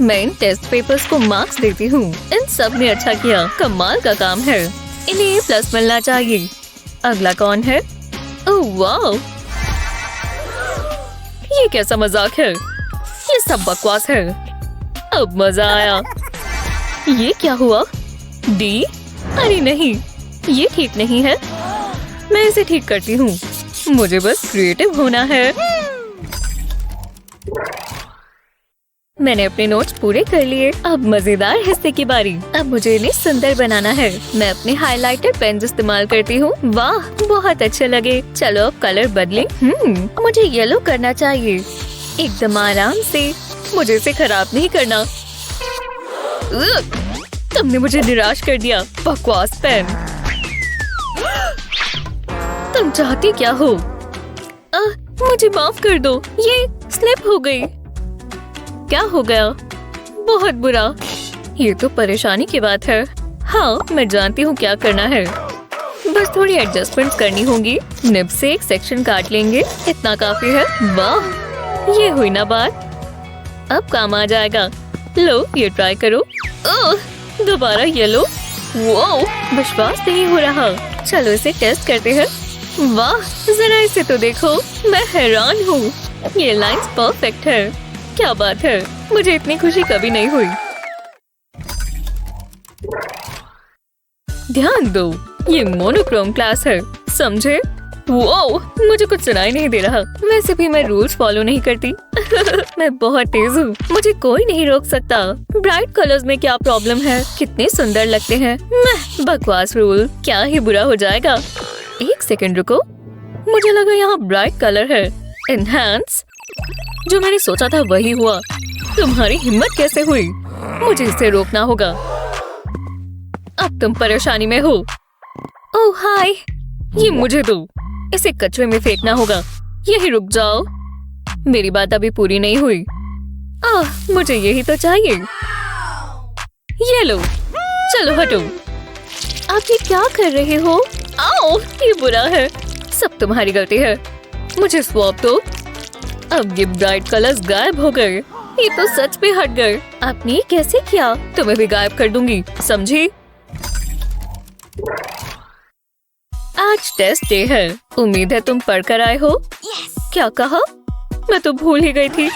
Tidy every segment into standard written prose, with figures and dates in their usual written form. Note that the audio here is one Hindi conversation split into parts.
मैं इन टेस्ट पेपर्स को मार्क्स देती हूँ। इन सब ने अच्छा किया, कमाल का काम है। इन्हें प्लस मिलना चाहिए। अगला कौन है? ओह वाह, ये कैसा मजाक है? ये सब बकवास है। अब मजा आया। ये क्या हुआ? डी? अरे नहीं, ये ठीक नहीं है। मैं इसे ठीक करती हूँ। मुझे बस क्रिएटिव होना है। मैंने अपने नोट्स पूरे कर लिए। अब मजेदार हिस्से की बारी। अब मुझे इन्हें सुंदर बनाना है। मैं अपने हाइलाइटर पेन इस्तेमाल करती हूँ। वाह, बहुत अच्छे लगे। चलो अब कलर बदलें। मुझे येलो करना चाहिए, एकदम आराम से। मुझे इसे खराब नहीं करना। तुमने मुझे निराश कर दिया, बकवास पेन। तुम चाहती क्या हो? मुझे माफ कर दो, ये स्लिप हो गई। क्या हो गया? बहुत बुरा। ये तो परेशानी की बात है। हाँ, मैं जानती हूँ क्या करना है। बस थोड़ी एडजस्टमेंट्स करनी होंगी। निब से एक सेक्शन काट लेंगे, इतना काफी है। वाह, ये हुई ना बात। अब काम आ जाएगा। लो, ये ट्राई करो। दोबारा येलो। वो विश्वास नहीं हो रहा। चलो इसे टेस्ट करते हैं। वाह, जरा इसे तो देखो, मैं हैरान हूँ। ये लाइंस परफेक्ट है। क्या बात है, मुझे इतनी खुशी कभी नहीं हुई। ध्यान दो, ये मोनोक्रोम क्लास है, समझे? वो मुझे कुछ सुनाई नहीं दे रहा। वैसे भी मैं रूल्स फॉलो नहीं करती। मैं बहुत तेज हूँ, मुझे कोई नहीं रोक सकता। ब्राइट कलर्स में क्या प्रॉब्लम है? कितने सुंदर लगते हैं। बकवास रूल, क्या ही बुरा हो जाएगा। एक सेकंड रुको, मुझे लगा यहाँ ब्राइट कलर है। एनहांस। जो मैंने सोचा था वही हुआ। तुम्हारी हिम्मत कैसे हुई? मुझे इसे रोकना होगा। अब तुम परेशानी में हो। ओह हाय, ये मुझे दो। इसे कचरे में फेंकना होगा। यही रुक जाओ, मेरी बात अभी पूरी नहीं हुई। मुझे यही तो चाहिए। ये लो, चलो हटो। आप ये क्या कर रहे हो? आओ, ये बुरा है। सब तुम्हारी गलती है। मुझे स्वैप दो। अब ये ब्राइट कलर्स गायब हो गए। ये तो सच में हट गए। आपने कैसे किया? तुम्हें भी गायब कर दूंगी, समझी? आज टेस्ट डे है। उम्मीद है तुम पढ़ कर आए हो। क्या कहा? मैं तो भूल ही गई थी।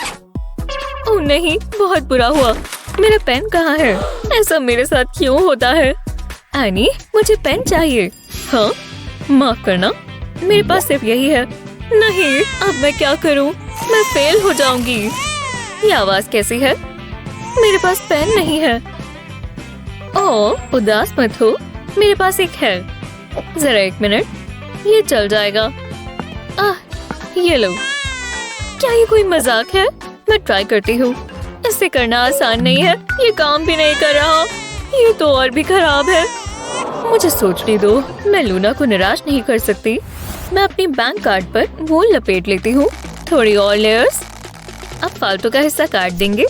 ओह नहीं, बहुत बुरा हुआ। मेरा पेन कहाँ है? ऐसा मेरे साथ क्यों होता है? एनी, मुझे पेन चाहिए। हाँ, माफ करना, मेरे पास सिर्फ यही है। नहीं, अब मैं क्या करूं? मैं फेल हो जाऊंगी। ये आवाज कैसी है? मेरे पास पेन नहीं है। ओह, उदास मत हो, मेरे पास एक है। जरा एक मिनट, ये चल जाएगा। ये लो। क्या ये कोई मजाक है? मैं ट्राई करती हूँ। इससे करना आसान नहीं है। ये काम भी नहीं कर रहा। ये तो और भी खराब है। मुझे सोचने दो, मैं लूना को निराश नहीं कर सकती। मैं अपनी बैंक कार्ड पर वूल लपेट लेती हूँ। थोड़ी और लेयर्स। अब फालतू का हिस्सा काट देंगे।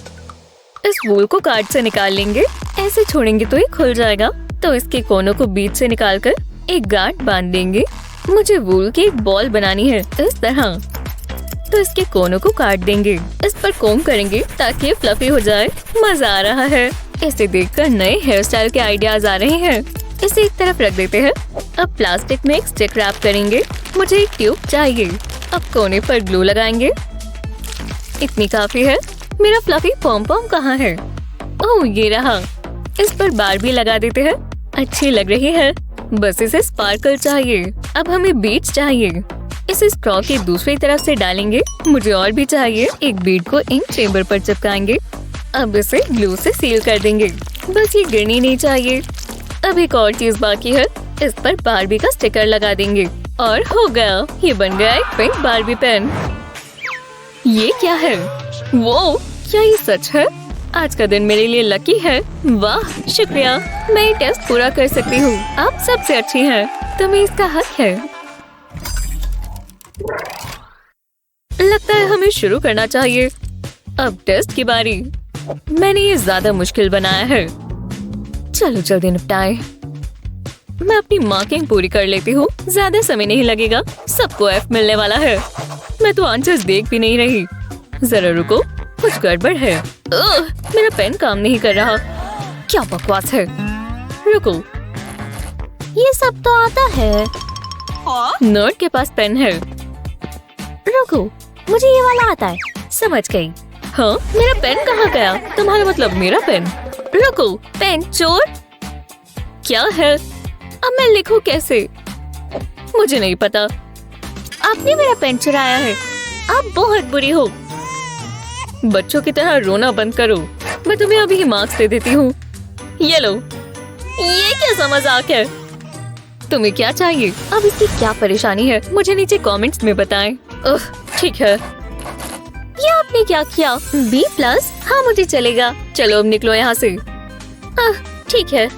इस वूल को कार्ड से निकाल लेंगे। ऐसे छोड़ेंगे तो ये खुल जाएगा। तो इसके कोनों को बीच से निकालकर एक गांठ बांध देंगे। मुझे वूल की एक बॉल बनानी है, इस तरह। तो इसके कोनों को काट देंगे। इस पर कोम करेंगे ताकि ये फ्लफी हो जाए। मजा आ रहा है। इसे देखकर नए हेयर स्टाइल के आइडियाज आ रहे हैं। इसे एक तरफ रख देते हैं। अब प्लास्टिक में एक स्टिक रैप करेंगे। मुझे एक ट्यूब चाहिए। अब कोने पर ग्लू लगाएंगे। इतनी काफी है। मेरा फ्लफी पॉम पॉम कहाँ है? ओह, ये रहा। इस पर बारबी लगा देते हैं। अच्छी लग रही है। बस इसे स्पार्कल चाहिए। अब हमें बीड्स चाहिए। इसे स्ट्रॉ की दूसरी तरफ से डालेंगे। मुझे और भी चाहिए। एक बीड को इंक चेम्बर पर चिपकाएंगे। अब इसे ग्लू से सील कर देंगे। बस ये गिरनी नहीं चाहिए। अब एक और चीज बाकी है। इस पर बारबी का स्टिकर लगा देंगे और हो गया। ये बन गया एक पिंक बारबी पेन। ये क्या है? वो क्या ये सच है? आज का दिन मेरे लिए लकी है। वाह, शुक्रिया। मैं ये टेस्ट पूरा कर सकती हूँ। आप सबसे अच्छी हैं। तुम्हें इसका हक है। लगता है हमें शुरू करना चाहिए। अब टेस्ट की बारी। मैंने ये ज्यादा मुश्किल बनाया है। चलो जल्दी निपटाए। मैं अपनी मार्किंग पूरी कर लेती हूँ। ज्यादा समय नहीं लगेगा। सबको F मिलने वाला है। मैं तो आंसर्स देख भी नहीं रही। जरा रुको, कुछ गड़बड़ है। मेरा पेन काम नहीं कर रहा। क्या बकवास है। रुको, ये सब तो आता है। नर्ड के पास पेन है। रुको, मुझे ये वाला आता है। समझ गई। हाँ, मेरा पेन कहाँ गया? तुम्हारा मतलब मेरा पेन? रुको, पेन चोर? क्या है? अब मैं लिखूं कैसे? मुझे नहीं पता। आपने मेरा पेन चुराया है। आप बहुत बुरी हो। बच्चों की तरह रोना बंद करो। मैं तुम्हें अभी ही मार्क्स दे देती हूँ। ये लो। ये कैसा मजाक है? तुम्हें क्या चाहिए? अब इसकी क्या परेशानी है? मुझे नीचे कमेंट्स में बताएं। ठीक है। ये आपने क्या किया? B+? हाँ, मुझे चलेगा। चलो अब निकलो यहाँ से। ठीक है।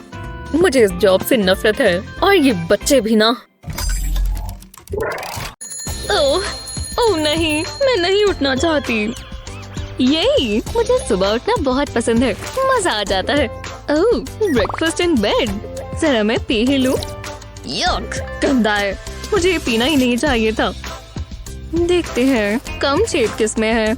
मुझे इस जॉब से नफरत है और ये बच्चे भी ना। ओह नहीं, मैं नहीं उठना चाहती। यही, मुझे सुबह उठना बहुत पसंद है। मजा आ जाता है। ओह, ब्रेकफास्ट इन बेड। जरा मैं पी ही लूं। यक, गंदा है। मुझे ये पीना ही नहीं चाहिए था। देखते हैं कम छेद किसमें है।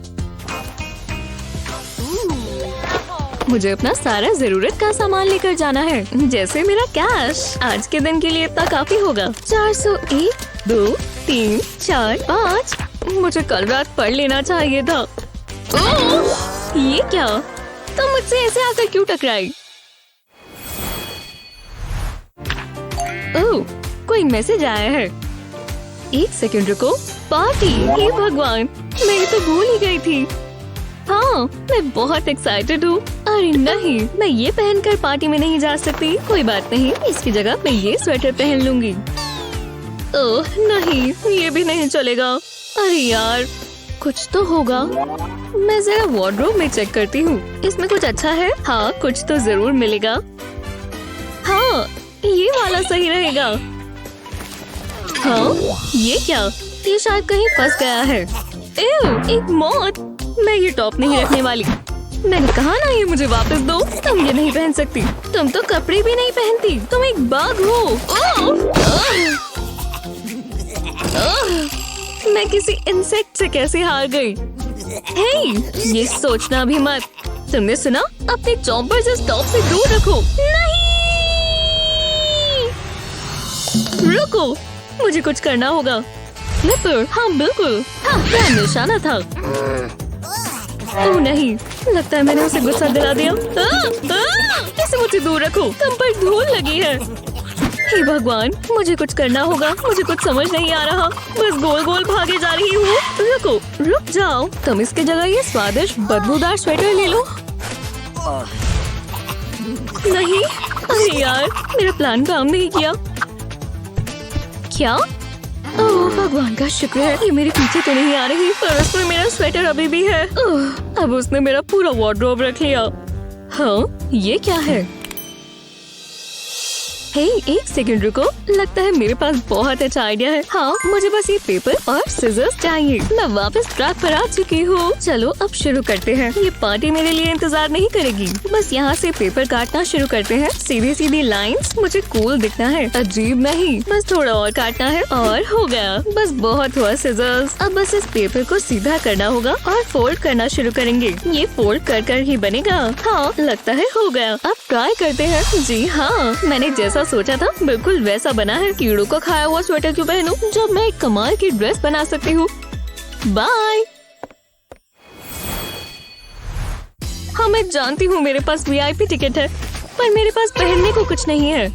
मुझे अपना सारा जरूरत का सामान लेकर जाना है, जैसे मेरा कैश। आज के दिन के लिए इतना काफी होगा। 401, 2, 3, 4, 5। मुझे कल रात पढ़ लेना चाहिए था। ये क्या? तुम मुझसे ऐसे आकर क्यों टकराई? ओह, कोई मैसेज आया है। एक सेकंड रुको। पार्टी? हे भगवान, मैं ये तो भूल ही गई थी। हाँ, मैं बहुत एक्साइटेड हूँ। अरे नहीं, मैं ये पहनकर पार्टी में नहीं जा सकती। कोई बात नहीं, इसकी जगह मैं ये स्वेटर पहन लूंगी। ओह नहीं, ये भी नहीं चलेगा। अरे यार, कुछ तो होगा। मैं जरा वार्डरोब में चेक करती हूँ। इसमें कुछ अच्छा है? हाँ, कुछ तो जरूर मिलेगा। हाँ, ये वाला सही रहेगा। हाँ, ये क्या? ये शायद कहीं फंस गया है। एव, एक मौत। मैं ये टॉप नहीं रखने वाली। मैंने कहा ना, ये मुझे वापस दो। तुम ये नहीं पहन सकती। तुम तो कपड़े भी नहीं पहनती। तुम एक बाघ हो। मैं किसी इंसेक्ट से कैसे हार गई? हे, ये सोचना भी मत। तुमने सुना? अपने चॉम्पर से टॉप से दूर रखो। नहीं! रुको, मुझे कुछ करना होगा। फ्लिपर, हाँ बिल्कुल। हाँ, क्या निशाना था। ओह नहीं, लगता है मैंने उसे गुस्सा दिला दिया। इसे मुझसे दूर रखो। तुम पर धूल लगी है। हे भगवान, मुझे कुछ करना होगा। मुझे कुछ समझ नहीं आ रहा। बस गोल गोल भागे जा रही हूँ। रुको, रुक जाओ। तुम इसके जगह ये स्वादिष्ट बदबूदार स्वेटर ले लो। नहीं, अरे यार, मेरा प्लान काम नहीं किया। क्या? ओह भगवान का शुक्र है, ये मेरे पीछे तो नहीं आ रही। पर उसमें मेरा स्वेटर अभी भी है। अब उसने मेरा पूरा वार्डरोब रख लिया। हाँ, ये क्या है? हे, एक सेकंड रुको। लगता है मेरे पास बहुत अच्छा आइडिया है। हाँ, मुझे बस ये पेपर और सिजर्स चाहिए। मैं वापस ट्रैक पर आ चुकी हूँ। चलो अब शुरू करते हैं। ये पार्टी मेरे लिए इंतजार नहीं करेगी। बस यहाँ से पेपर काटना शुरू करते हैं। सीधी सीधी लाइंस। मुझे कूल दिखना है, अजीब नहीं। बस थोड़ा और काटना है और हो गया। बस बहुत हुआ सिजर्स। अब बस इस पेपर को सीधा करना होगा और फोल्ड करना शुरू करेंगे। ये फोल्ड कर ही बनेगा। हाँ, लगता है हो गया। अब ट्राई करते हैं। जी हाँ, मैंने जैसा सोचा था बिल्कुल वैसा बना है। कीड़ों का खाया हुआ स्वेटर क्यों पहनूं जब मैं एक कमाल की ड्रेस बना सकती हूँ। बाय। हाँ, मैं जानती हूँ मेरे पास VIP टिकट है, पर मेरे पास पहनने को कुछ नहीं है।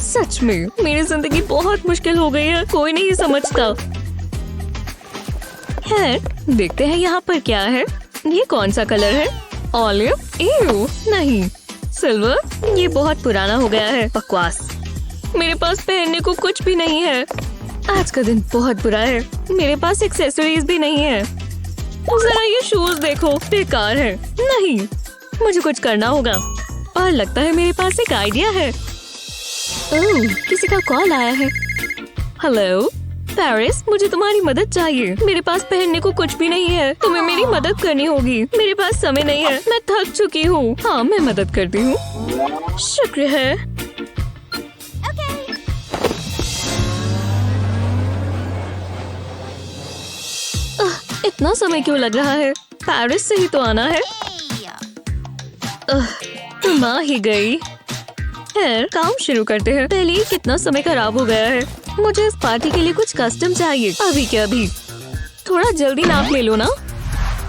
सच में मेरी जिंदगी बहुत मुश्किल हो गई है। कोई नहीं समझता है। देखते हैं यहाँ पर क्या है। ये कौन सा कलर है? ऑलिव? एव, नहीं। सिल्वर? ये बहुत पुराना हो गया है। बकवास। मेरे पास पहनने को कुछ भी नहीं है। आज का दिन बहुत बुरा है। मेरे पास एक्सेसरीज भी नहीं है। जरा ये शूज देखो, बेकार है। नहीं, मुझे कुछ करना होगा। और लगता है मेरे पास एक आइडिया है। ओह, किसी का कॉल आया है। हेलो पेरिस, मुझे तुम्हारी मदद चाहिए। मेरे पास पहनने को कुछ भी नहीं है। तुम्हें मेरी मदद करनी होगी। मेरे पास समय नहीं है। मैं थक चुकी हूँ। हाँ, मैं मदद करती हूँ। शुक्र है। इतना समय क्यों लग रहा है? पेरिस से ही तो आना है। तुम आ ही गई। खैर, काम शुरू करते हैं। पहले ही कितना समय खराब हो गया है। मुझे इस पार्टी के लिए कुछ कस्टम चाहिए, अभी के अभी। थोड़ा जल्दी नाप ले लो ना।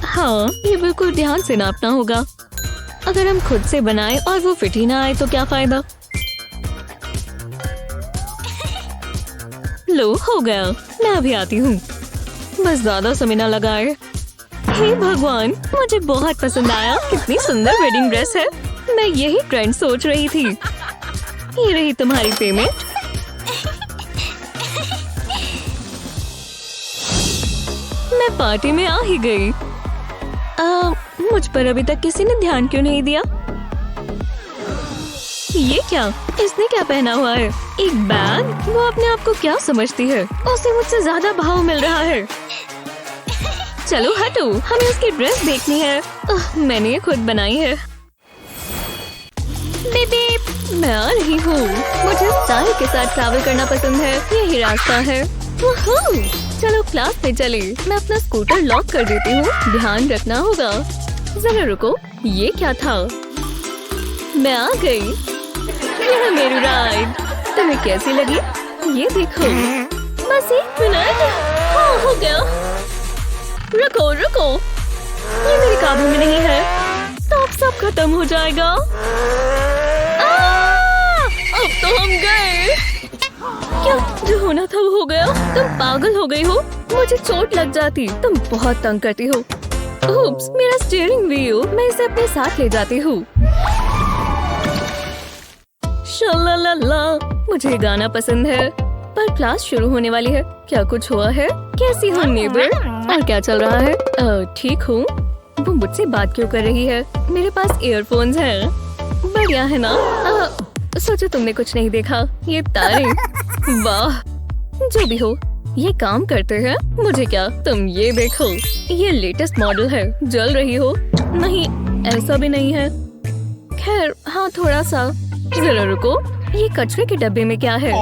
हाँ, ये बिल्कुल ध्यान से नापना होगा। अगर हम खुद से बनाएं और वो फिट ही ना आए तो क्या फायदा। लो, हो गया। मैं अभी आती हूँ। बस ज्यादा समय ना लगाए। हे भगवान, मुझे बहुत पसंद आया। कितनी सुंदर वेडिंग ड्रेस है। मैं यही ट्रेंड सोच रही थी। ये रही तुम्हारी पेमेंट। मैं पार्टी में आ ही गई। मुझ पर अभी तक किसी ने ध्यान क्यों नहीं दिया? ये क्या? इसने क्या पहना हुआ है? एक बैग? वो अपने आप को क्या समझती है? उसे मुझसे ज्यादा भाव मिल रहा है। चलो हटो, हमें उसकी ड्रेस देखनी है। मैंने ये खुद बनाई है। बेबी, मैं आ रही हूँ। मुझे स्टाइल के साथ ट्रैवल करना पसंद है। यही रास्ता है। चलो क्लास में चले। मैं अपना स्कूटर लॉक कर देती हूँ। ध्यान रखना होगा। जरा रुको, ये क्या था? मैं आ गई। यह मेरी राइड। तुम्हें कैसी लगी? ये देखो। बस 1 मिनट। हाँ, हो गया। रुको रुको, ये मेरे काबू में नहीं है। तो अब सब खत्म हो जाएगा। अब तो हम गए। क्या जो होना था वो हो गया? तुम पागल हो गई हो। मुझे चोट लग जाती। तुम बहुत तंग करती हो। उप्स, मेरा स्टीयरिंग व्हील। मैं इसे अपने साथ ले जाती हूँ। शलालाला, मुझे गाना पसंद है। पर क्लास शुरू होने वाली है। क्या कुछ हुआ है? कैसी हो नेबर? और क्या चल रहा है? ठीक हूँ। वो मुझसे बात क्यों कर रही है? मेरे पास ईयरफोन्स हैं। बढ़िया है ना? सोचो तुमने कुछ नहीं देखा। ये तारे, वाह। जो भी हो, ये काम करते हैं। मुझे क्या, तुम ये देखो। ये लेटेस्ट मॉडल है। जल रही हो? नहीं, ऐसा भी नहीं है। खैर, हाँ, थोड़ा सा। जरा रुको, ये कचरे के डब्बे में क्या है?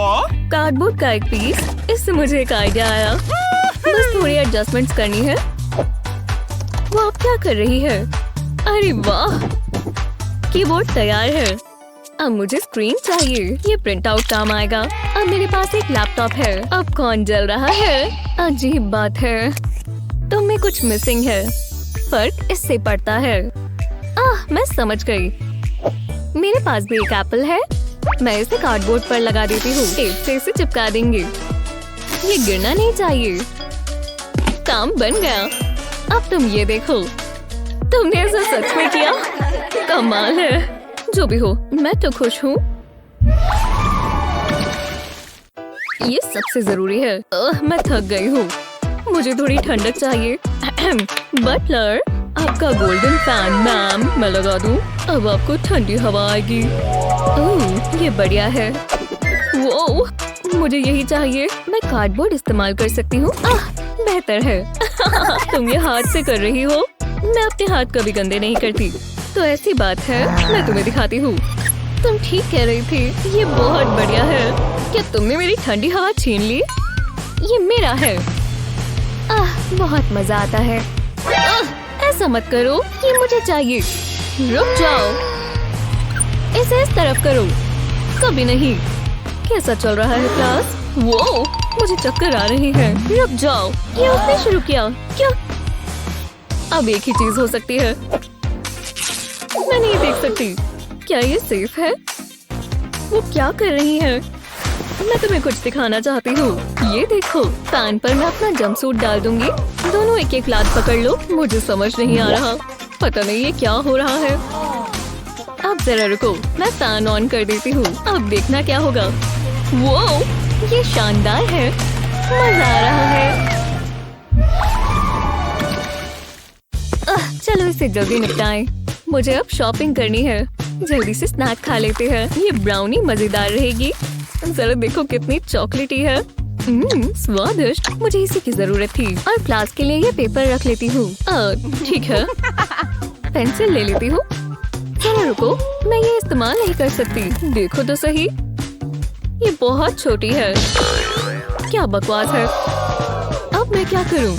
कार्डबोर्ड का एक पीस। इससे मुझे एक आइडिया आया। बस थोड़ी एडजस्टमेंट्स करनी है। वो आप क्या कर रही है? अरे वाह, कीबोर्ड तैयार है। अब मुझे स्क्रीन चाहिए। ये प्रिंट आउट काम आएगा। अब मेरे पास एक लैपटॉप है। अब कौन जल रहा है? अजीब बात है। तो में कुछ मिसिंग है। फर्क इससे पड़ता है। मैं समझ गई। मेरे पास भी एक एप्पल है। मैं इसे कार्डबोर्ड पर लगा देती हूँ। टेप से इसे चिपका देंगे। ये गिरना नहीं चाहिए। काम बन गया। अब तुम ये देखो। तुमने ऐसा सच में किया? कमाल है। जो भी हो, मैं तो खुश हूँ। ये सबसे जरूरी है। मैं थक गई हूँ। मुझे थोड़ी ठंडक चाहिए। बटलर, आपका गोल्डन फैन मैम। मैं लगा दूँ। अब आपको ठंडी हवा आएगी। ओह, ये बढ़िया है। वो, मुझे यही चाहिए। मैं कार्डबोर्ड इस्तेमाल कर सकती हूँ। बेहतर है। तुम ये हाथ से कर रही हो। मैं अपने हाथ कभी गंदे नहीं करती। तो ऐसी बात है, मैं तुम्हें दिखाती हूँ। तुम ठीक कह रही थी। ये बहुत बढ़िया है। क्या तुमने मेरी ठंडी हवा छीन ली? ये मेरा है। बहुत मजा आता है। ऐसा मत करो, ये मुझे चाहिए। रुक जाओ। इसे इस तरफ करो। कभी नहीं। कैसा चल रहा है क्लास? वो, मुझे चक्कर आ रही है। रुक जाओ। ये उसने शुरू किया क्या? अब एक ही चीज हो सकती है। मैं नहीं देख सकती। क्या ये सेफ है? वो क्या कर रही है? मैं तुम्हें कुछ दिखाना चाहती हूँ। ये देखो, फैन पर मैं अपना जंपसूट डाल दूंगी। दोनों एक एक लात पकड़ लो। मुझे समझ नहीं आ रहा। पता नहीं ये क्या हो रहा है। अब जरा रुको, मैं फैन ऑन कर देती हूँ। अब देखना क्या होगा। वो, ये शानदार है। मजा आ रहा है। चलो इसे जल्दी निपटाएं। मुझे अब शॉपिंग करनी है। जल्दी से स्नैक खा लेते हैं। ये ब्राउनी मजेदार रहेगी। जरा देखो कितनी चॉकलेटी है। स्वादिष्ट। मुझे इसी की जरूरत थी। और क्लास के लिए ये पेपर रख लेती हूँ। ठीक है। पेंसिल ले लेती हूँ। जरा रुको, मैं ये इस्तेमाल नहीं कर सकती। देखो तो सही, ये बहुत छोटी है। क्या बकवास है। अब मैं क्या करूँ?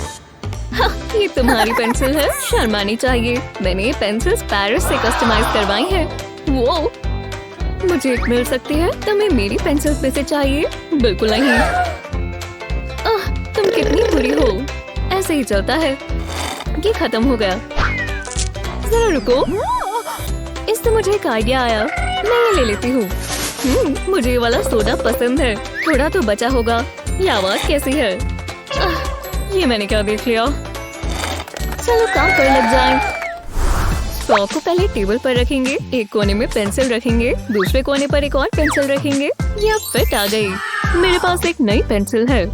हाँ, ये तुम्हारी पेंसिल है, शर्मानी चाहिए। मैंने ये पेंसिल्स पेरिस से कस्टमाइज करवाई है। वो मुझे एक मिल सकती है। तुम्हें मेरी पेंसिल्स में से चाहिए? बिल्कुल नहीं। तुम कितनी बुरी हो। ऐसे ही चलता है। ये खत्म हो गया। जरा रुको, इससे मुझे एक आइडिया आया। मैं ये ले लेती हूँ। मुझे ये वाला सोडा पसंद है। थोड़ा तो बचा होगा। ये आवाज कैसी है? ये मैंने क्या देख लिया। चलो काम पर लग जाएं। स्ट्रॉ को पहले टेबल पर रखेंगे, एक कोने में पेंसिल रखेंगे, दूसरे कोने पर एक और पेंसिल रखेंगे। ये अब फिट आ गई। मेरे पास एक नई पेंसिल है।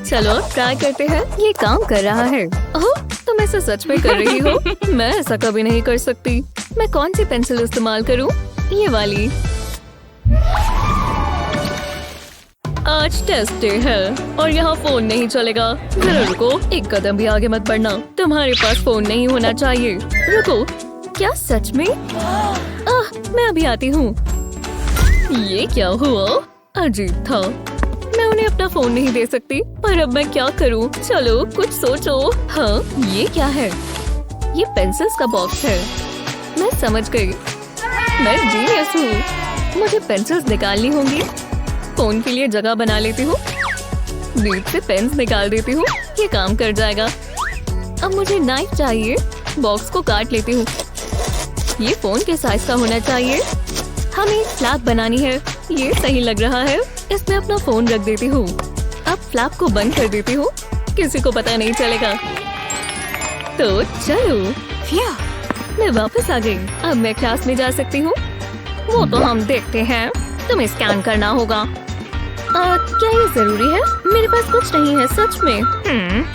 चलो अब ट्राई करते हैं। ये काम कर रहा है। ओह, तुम ऐसा सच में कर रही हो? मैं ऐसा कभी नहीं कर सकती। मैं कौन सी पेंसिल इस्तेमाल करूं? ये वाली। आज टेस्ट डे है और यहाँ फोन नहीं चलेगा। जरा रुको, एक कदम भी आगे मत बढ़ना। तुम्हारे पास फोन नहीं होना चाहिए। रुको, क्या सच में? मैं अभी आती हूँ। ये क्या हुआ? अजीब था। मैं उन्हें अपना फोन नहीं दे सकती, पर अब मैं क्या करूँ? चलो कुछ सोचो। हाँ, ये क्या है? ये पेंसिल्स का बॉक्स है। मैं समझ गई। मैं जीनियस हूँ। मुझे पेंसिल्स निकालनी होंगी। फोन के लिए जगह बना लेती हूँ। बीच से पेन्स निकाल देती हूँ। ये काम कर जाएगा। अब मुझे नाइफ चाहिए। बॉक्स को काट लेती हूँ। ये फोन के साइज का होना चाहिए। हमें एक फ्लैप बनानी है। ये सही लग रहा है। इसमें अपना फोन रख देती हूँ। अब फ्लैप को बंद कर देती हूँ। किसी को पता नहीं चलेगा। तो चलो, मैं वापस आ गई। अब मैं क्लास में जा सकती हूँ। वो तो हम देखते हैं। तुम्हें स्कैन करना होगा। क्या ये जरूरी है? मेरे पास कुछ नहीं है। सच में?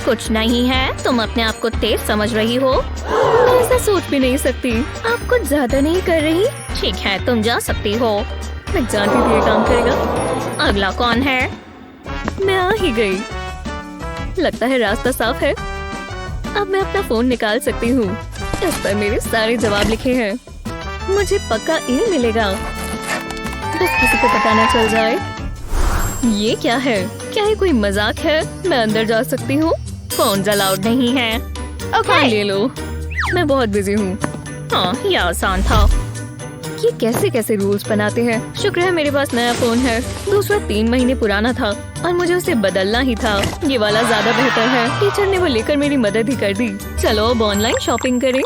कुछ नहीं है? तुम अपने आप को तेज समझ रही हो? मैं ऐसा सोच भी नहीं सकती। आप कुछ ज्यादा नहीं कर रही? ठीक है, तुम जा सकती हो। मैं जानती थी ये काम करेगा। अगला कौन है? मैं आ ही गई। लगता है रास्ता साफ है। अब मैं अपना फोन निकाल सकती हूँ। इस पर मेरे सारे जवाब लिखे हैं। मुझे पक्का ए मिलेगा। बस किसी को पता न चल जाए। ये क्या है? क्या ये कोई मजाक है? मैं अंदर जा सकती हूँ? फोन अलाउड नहीं है। हाँ, ले लो। मैं बहुत बिजी हूँ। हाँ, ये आसान था। ये कैसे कैसे रूल्स बनाते हैं। शुक्र है मेरे पास नया फोन है। दूसरा 3 महीने पुराना था और मुझे उसे बदलना ही था। ये वाला ज्यादा बेहतर है। टीचर ने वो लेकर मेरी मदद ही कर दी। चलो अब ऑनलाइन शॉपिंग करें।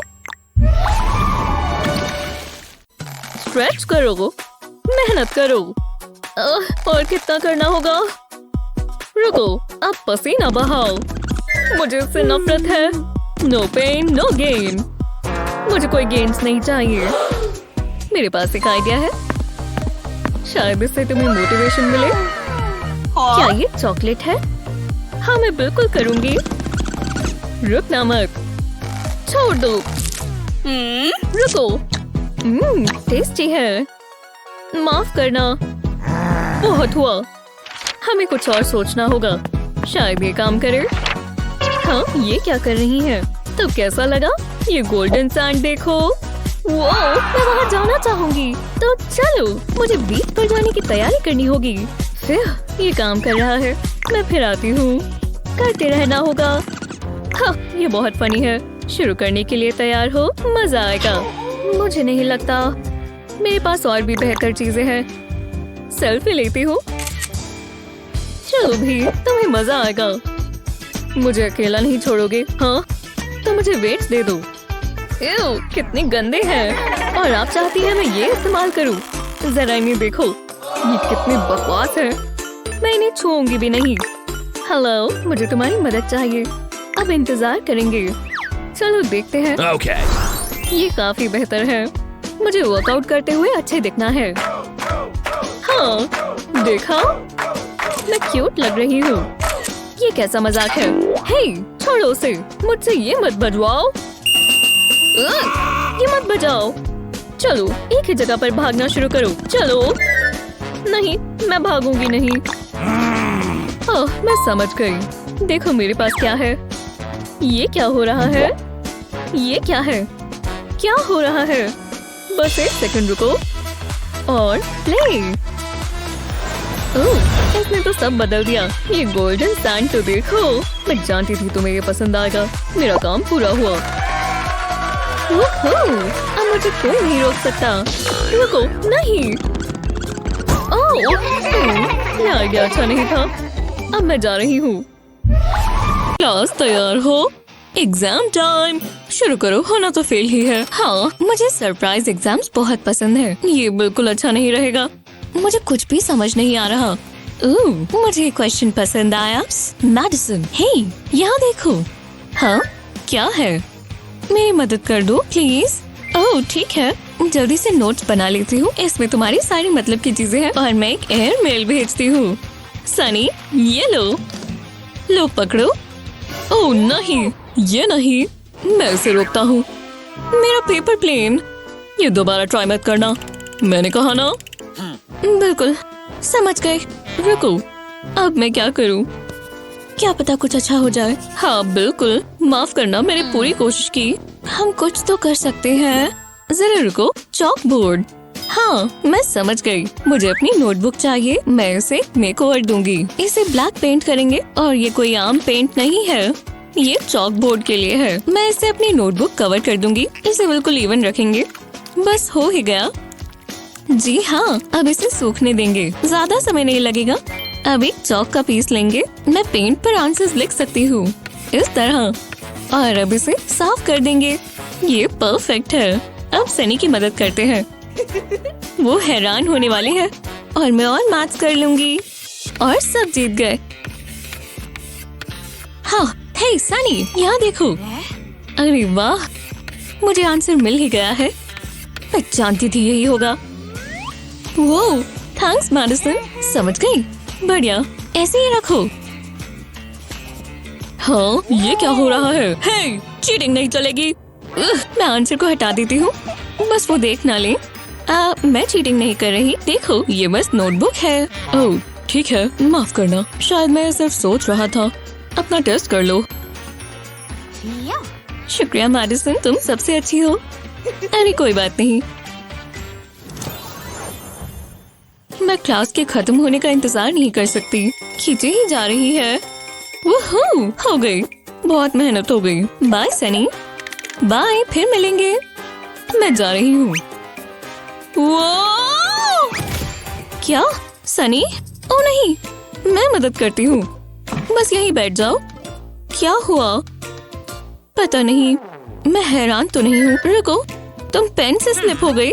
स्ट्रेच करो, मेहनत करो। और कितना करना होगा? रुको, अब पसीना बहाओ। मुझे इससे नफरत है। No pain no gain. मुझे कोई गेम्स नहीं चाहिए। मेरे पास एक आइडिया है। शायद इससे तुम्हें मोटिवेशन मिले। क्या ये चॉकलेट है? हाँ, मैं बिल्कुल करूंगी। रुकना मत। छोड़ दो। रुको। टेस्टी है। माफ करना। बहुत हुआ। हमें कुछ और सोचना होगा। शायद ये काम करे। हाँ, ये क्या कर रही है? तो कैसा लगा? ये गोल्डन सैंड देखो। वो, मैं वहाँ जाना चाहूंगी। तो चलो, मुझे बीच पर जाने की तैयारी करनी होगी। फिर ये काम कर रहा है। मैं फिर आती हूँ। करते रहना होगा। हाँ, ये बहुत फनी है। शुरू करने के लिए तैयार हो? मजा आएगा। मुझे नहीं लगता। मेरे पास और भी बेहतर चीजें हैं। सेल्फी लेती हूँ। चलो भी, तुम्हें मजा आएगा। मुझे अकेला नहीं छोड़ोगे? हाँ, तो मुझे वेट्स दे दो। कितने गंदे हैं। और आप चाहती हैं मैं ये इस्तेमाल करूँ? जरा इन्हें देखो। ये कितनी बकवास है। मैं इन्हें छूऊंगी भी नहीं। हेलो, मुझे तुम्हारी मदद चाहिए। अब इंतजार करेंगे। चलो देखते हैं। Okay. ये काफी बेहतर है। मुझे वर्कआउट करते हुए अच्छे दिखना है। हाँ, देखा? मैं क्यूट लग रही हूँ। ये कैसा मजाक है? हे, छोड़ो उसे। मुझसे ये मत बजवाओ। ये मत बजाओ। चलो, एक ही जगह पर भागना शुरू करो। चलो। नहीं, मैं भागूंगी नहीं। ओह, मैं समझ गई। देखो मेरे पास क्या है। ये क्या हो रहा है? ये क्या है? क्या हो रहा है? बस 1 सेकंड रुको और प्ले। ओह, इसने तो सब बदल दिया। ये गोल्डन सैंड तो देखो। मैं जानती थी तुम्हें ये पसंद आएगा। मेरा काम पूरा हुआ। अब मुझे कोई नहीं रोक सकता। रुको, नहीं। ये आइडिया अच्छा नहीं था। अब मैं जा रही हूँ। क्लास तैयार हो? Exam time. शुरू करो, होना तो फेल ही है। हाँ, मुझे सरप्राइज एग्जाम्स बहुत पसंद है। ये बिल्कुल अच्छा नहीं रहेगा। मुझे कुछ भी समझ नहीं आ रहा। मुझे क्वेश्चन पसंद आया। मैडिसन, हे, यहाँ देखो। हाँ, क्या है? मेरी मदद कर दो प्लीज। ओह ठीक है, जल्दी से नोट्स बना लेती हूँ। इसमें तुम्हारी सारी मतलब की चीजें हैं और मैं एक एयर मेल भेजती हूँ। सनी, ये लो पकड़ो। ओह नहीं, ये नहीं, मैं इसे रोकता हूँ। मेरा पेपर प्लेन। ये दोबारा ट्राई मत करना, मैंने कहा ना। बिल्कुल समझ गए। रुको, अब मैं क्या करूँ? क्या पता कुछ अच्छा हो जाए। हाँ बिल्कुल, माफ करना, मैंने पूरी कोशिश की। हम कुछ तो कर सकते हैं। जरा रुको, चॉक बोर्ड। हाँ मैं समझ गई। मुझे अपनी नोटबुक चाहिए। मैं इसे मेकओवर दूंगी। इसे ब्लैक पेंट करेंगे और ये कोई आम पेंट नहीं है। ये चॉक बोर्ड के लिए है। मैं इसे अपनी नोटबुक कवर कर दूंगी। इसे बिल्कुल इवन रखेंगे। बस हो ही गया। जी हाँ, अब इसे सूखने देंगे। ज्यादा समय नहीं लगेगा। अब एक चॉक का पीस लेंगे। मैं पेंट पर आंसर्स लिख सकती हूँ इस तरह। और अब इसे साफ कर देंगे। ये परफेक्ट है। अब सनी की मदद करते हैं। वो हैरान होने वाले हैं। और मैं और मैथ्स कर लूंगी। और सब जीत गए। हाँ, हे सनी, यहाँ देखो। अरे वाह, मुझे आंसर मिल ही गया है। मैं जानती थी यही होगा। वो थैंक्स मैडिसन, समझ गई। बढ़िया, ऐसे ही रखो। हाँ, ये क्या हो रहा है? हे, चीटिंग नहीं चलेगी। मैं आंसर को हटा देती हूँ। बस वो देख ना ले। मैं चीटिंग नहीं कर रही। देखो, ये बस नोटबुक है। ओह ठीक है, माफ करना। शायद मैं सिर्फ सोच रहा था। अपना टेस्ट कर लो। शुक्रिया मैडिसन, तुम सबसे अच्छी हो। अरे कोई बात नहीं। मैं क्लास के खत्म होने का इंतजार नहीं कर सकती। खींचे ही जा रही है। वूहू, हो गई। बहुत मेहनत हो गई। बाय सनी। बाय, फिर मिलेंगे। मैं जा रही हूँ। क्या सनी? ओ नहीं, मैं मदद करती हूँ। बस यहीं बैठ जाओ। क्या हुआ? पता नहीं। मैं हैरान तो नहीं हूँ। रुको, तुम पेन से स्लिप हो गई।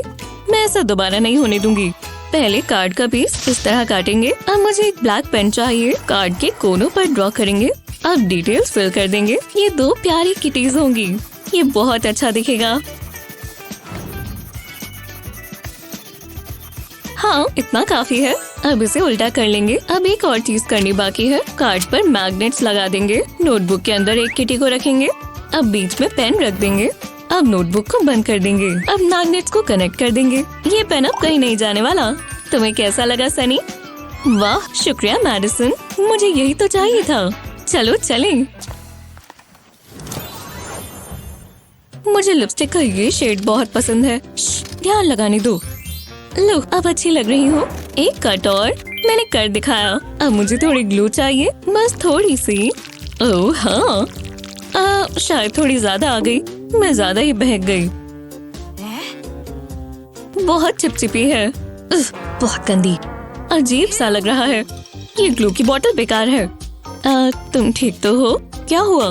मैं ऐसा दोबारा नहीं होने दूंगी। पहले कार्ड का पीस इस तरह काटेंगे। अब मुझे एक ब्लैक पेन चाहिए। कार्ड के कोनों पर ड्रॉ करेंगे। अब डिटेल्स फिल कर देंगे। ये दो प्यारी किटीज होंगी। ये बहुत अच्छा दिखेगा। हाँ, इतना काफी है। अब इसे उल्टा कर लेंगे। अब एक और चीज करनी बाकी है। कार्ड पर मैग्नेट्स लगा देंगे। नोटबुक के अंदर एक किटी को रखेंगे। अब बीच में पेन रख देंगे। अब नोटबुक को बंद कर देंगे। अब मैग्नेट्स को कनेक्ट कर देंगे। ये पेन अब कहीं नहीं जाने वाला। तुम्हें कैसा लगा सनी? वाह, शुक्रिया मैडिसन, मुझे यही तो चाहिए था। चलो चलें। मुझे लिपस्टिक का ये शेड बहुत पसंद है। ध्यान लगाने दो। लो, अब अच्छी लग रही हूँ। एक कट और मैंने कर दिखाया। अब मुझे थोड़ी ग्लू चाहिए, बस थोड़ी सी। ओह हाँ, शायद थोड़ी ज्यादा आ गई। मैं ज्यादा ही बहक गई। बहुत चिपचिपी है। बहुत गंदी, अजीब सा लग रहा है। ये ग्लू की बोतल बेकार है। तुम ठीक तो हो? क्या हुआ?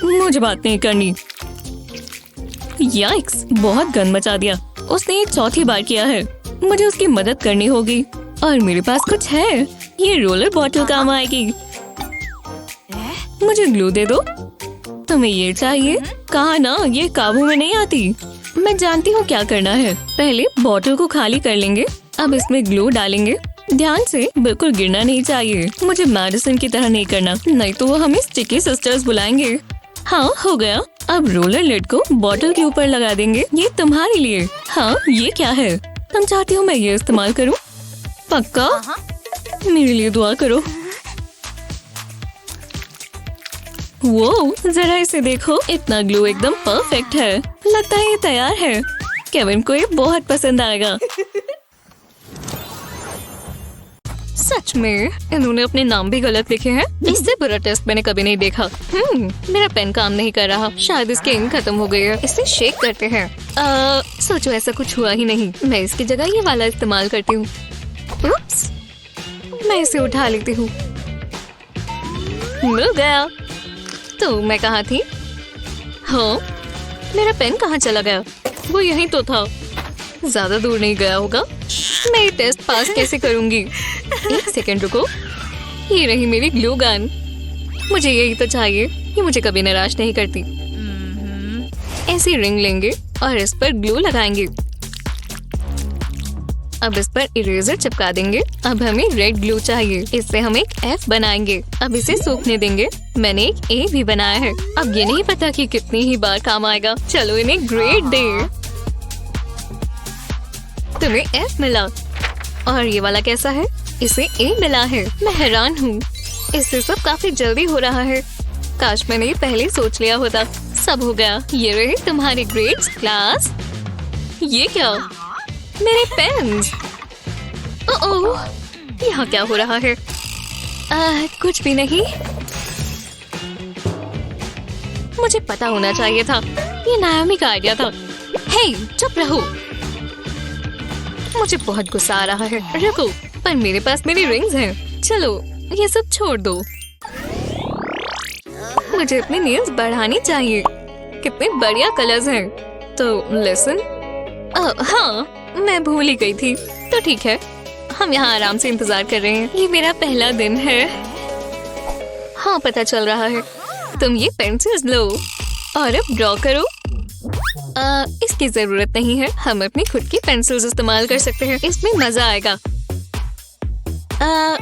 मुझे बात नहीं करनी। याइक्स, बहुत गंद मचा दिया। उसने ये चौथी बार किया है। मुझे उसकी मदद करनी होगी। और मेरे पास कुछ है। ये रोलर बॉटल काम आएगी। मुझे ग्लू दे दो। तुम्हें ये चाहिए? कहा ना, ये काबू में नहीं आती। मैं जानती हूँ क्या करना है। पहले बॉटल को खाली कर लेंगे। अब इसमें ग्लू डालेंगे। ध्यान से, बिल्कुल गिरना नहीं चाहिए। मुझे मैडिसन की तरह नहीं करना, नहीं तो वो हमें स्टिकी सिस्टर्स बुलाएंगे। हाँ, हो गया। अब रोलर लिड को बॉटल के ऊपर लगा देंगे। ये तुम्हारे लिए। हाँ, ये क्या है? तुम चाहती हो मैं ये इस्तेमाल करूँ? पक्का? मेरे लिए दुआ करो। वो जरा इसे देखो, इतना ग्लू एकदम परफेक्ट है। लगता है ये तैयार है। केविन को ये बहुत पसंद आएगा। सच में इन्होंने अपने नाम भी गलत लिखे हैं। इससे बुरा टेस्ट मैंने कभी नहीं देखा। मेरा पेन काम नहीं कर रहा, शायद इसकी इंक खत्म हो गई है। इसे शेक करते हैं। सोचो ऐसा कुछ हुआ ही नहीं। मैं इसकी जगह ये वाला इस्तेमाल करती हूँ। उप्स, मैं इसे उठा लेती हूँ। मिल गया। तो मैं कहाँ थी? हाँ, मेरा पेन कहाँ चला गया? वो यहीं तो था। ज्यादा दूर नहीं गया होगा। मैं ये टेस्ट पास कैसे करूंगी? एक सेकंड रुको। ये रही मेरी ग्लू गन। मुझे यही तो चाहिए। ये मुझे कभी निराश नहीं करती। ऐसी रिंग लेंगे और इस पर ग्लू लगाएंगे। अब इस पर इरेजर चिपका देंगे। अब हमें रेड ग्लू चाहिए। इससे हम एक F बनाएंगे। अब इसे सूखने देंगे। मैंने एक A भी बनाया है। अब ये नहीं पता कि कितनी ही बार काम आएगा। चलो इन्हें ग्रेड दे। तुम्हें F मिला और ये वाला कैसा है? इसे A मिला है। मैं हैरान हूँ। इससे सब काफी जल्दी हो रहा है। काश मैंने ये पहले सोच लिया होता। सब हो गया। ये रहे तुम्हारे ग्रेड्स क्लास। ये क्या? मेरे पेन्स। ओह, यहाँ क्या हो रहा है? कुछ भी नहीं। मुझे पता होना चाहिए था। ये नायामी का आइडिया था। हे, चुप रहो। मुझे बहुत गुस्सा आ रहा है। रुको, पर मेरे पास मेरी रिंग्स हैं। चलो ये सब छोड़ दो। मुझे अपने नेल्स बढ़ानी चाहिए। कितने बढ़िया कलर्स हैं। तो लिसन। हाँ, मैं भूल ही गई थी। तो ठीक है, हम यहाँ आराम से इंतजार कर रहे हैं। ये मेरा पहला दिन है। हाँ, पता चल रहा है। तुम ये पेंसिल्स लो और अब ड्रॉ करो। इसकी जरूरत नहीं है। हम अपनी खुद की पेंसिल्स इस्तेमाल कर सकते हैं। इसमें मजा आएगा।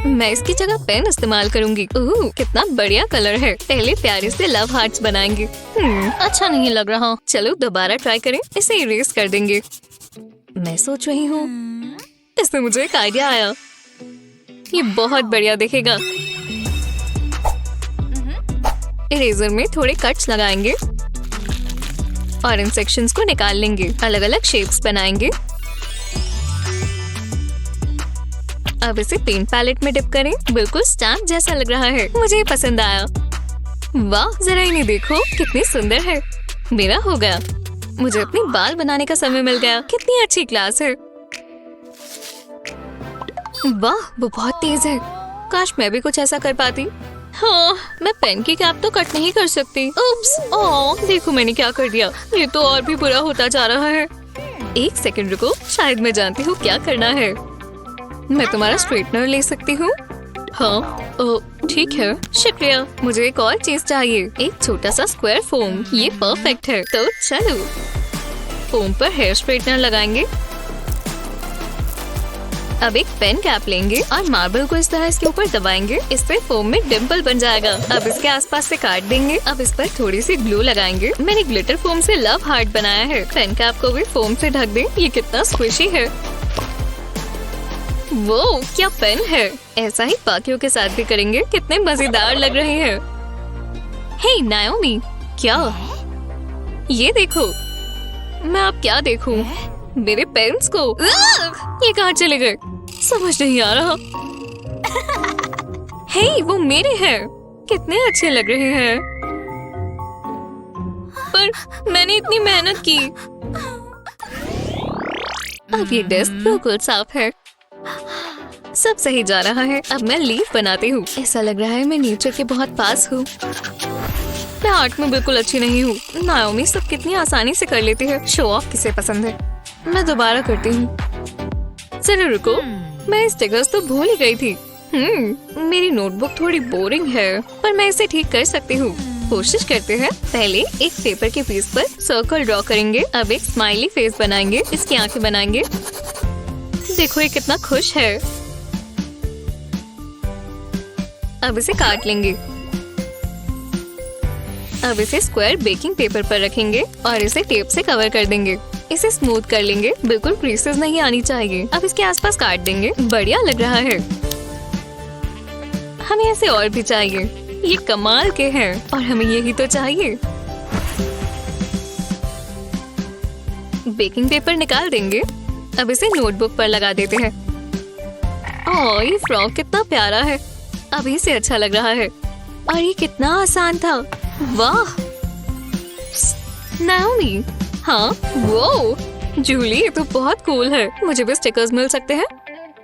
मैं इसकी जगह पेन इस्तेमाल करूंगी। कितना बढ़िया कलर है। पहले प्यारे से लव हार्ट्स बनाएंगे। अच्छा नहीं लग रहा। चलो दोबारा ट्राई करें। इसे इरेज कर देंगे। मैं सोच रही हूँ, इससे मुझे एक आइडिया आया। ये बहुत बढ़िया दिखेगा। इरेजर में थोड़े कट्स लगाएंगे और इन सेक्शंस को निकाल लेंगे। अलग अलग शेप्स बनाएंगे। अब इसे पेंट पैलेट में डिप करें। बिल्कुल स्टैम्प जैसा लग रहा है। मुझे ये पसंद आया। वाह, जरा इन्हें देखो, कितनी सुंदर है। मेरा हो गया। मुझे अपने बाल बनाने का समय मिल गया। कितनी अच्छी क्लास है। वाह, वो बहुत तेज है। काश मैं भी कुछ ऐसा कर पाती। हाँ, मैं पेन की कैप तो कट नहीं कर सकती। उप्स, ओह, देखो मैंने क्या कर दिया। ये तो और भी बुरा होता जा रहा है। एक सेकंड रुको, शायद मैं जानती हूँ क्या करना है। मैं तुम्हारा स्ट्रेटनर ले सकती हूँ? हाँ, ठीक है, शुक्रिया। मुझे एक और चीज चाहिए। एक छोटा सा स्क्वायर फोम। ये परफेक्ट है। तो चलो फोम पर हेयर स्ट्रेटनर लगाएंगे। अब एक पेन कैप लेंगे और मार्बल को इस तरह इसके ऊपर दबाएंगे। इससे फोम में डिम्पल बन जाएगा। अब इसके आसपास से काट देंगे। अब इस पर थोड़ी सी ग्लू लगाएंगे। मैंने ग्लिटर फोम से लव हार्ट बनाया है। पेन कैप को भी फोम से ढक दें। ये कितना स्क्विशी है। वो क्या पेन है। ऐसा ही बाकियों के साथ भी करेंगे। कितने मजेदार लग रहे हैं। हे नाओमी, क्या? ये देखो। मैं अब क्या देखूं? मेरे पेरेंट्स को। ये कहाँ चले गए? समझ नहीं आ रहा। हे, वो मेरे हैं। कितने अच्छे लग रहे हैं। पर मैंने इतनी मेहनत की। अब ये डेस्क बिल्कुल साफ है। सब सही जा रहा है। अब मैं लीफ बनाती हूँ। ऐसा लग रहा है मैं नेचर के बहुत पास हूँ। मैं आर्ट में बिल्कुल अच्छी नहीं हूँ। नाओमी सब कितनी आसानी से कर लेती है। शो ऑफ किसे पसंद है। मैं दोबारा करती हूँ। जरा रुको, मैं स्टिकर्स तो भूल ही गई थी। मेरी नोटबुक थोड़ी बोरिंग है, पर मैं इसे ठीक कर सकती हूँ। कोशिश करते हैं। पहले एक पेपर के पीस पर सर्कल ड्रॉ करेंगे। अब एक स्माइली फेस बनाएंगे। इसकी आंखें बनाएंगे। देखो ये कितना खुश है। अब इसे काट लेंगे। अब इसे स्क्वायर बेकिंग पेपर पर रखेंगे और इसे टेप से कवर कर देंगे। इसे स्मूथ कर लेंगे। बिल्कुल क्रीसेस नहीं आनी चाहिए। अब इसके आसपास काट देंगे। बढ़िया लग रहा है। हमें ऐसे और भी चाहिए। ये कमाल के हैं और हमें यही तो चाहिए। बेकिंग पेपर निकाल देंगे। अब इसे नोटबुक पर लगा देते हैं। ओह, ये फ्रॉक कितना प्यारा है, अभी से अच्छा लग रहा है। और ये कितना आसान था। वाह नाओमी, हाँ वो जूली, ये तो बहुत कूल है। मुझे भी स्टिकर्स मिल सकते हैं?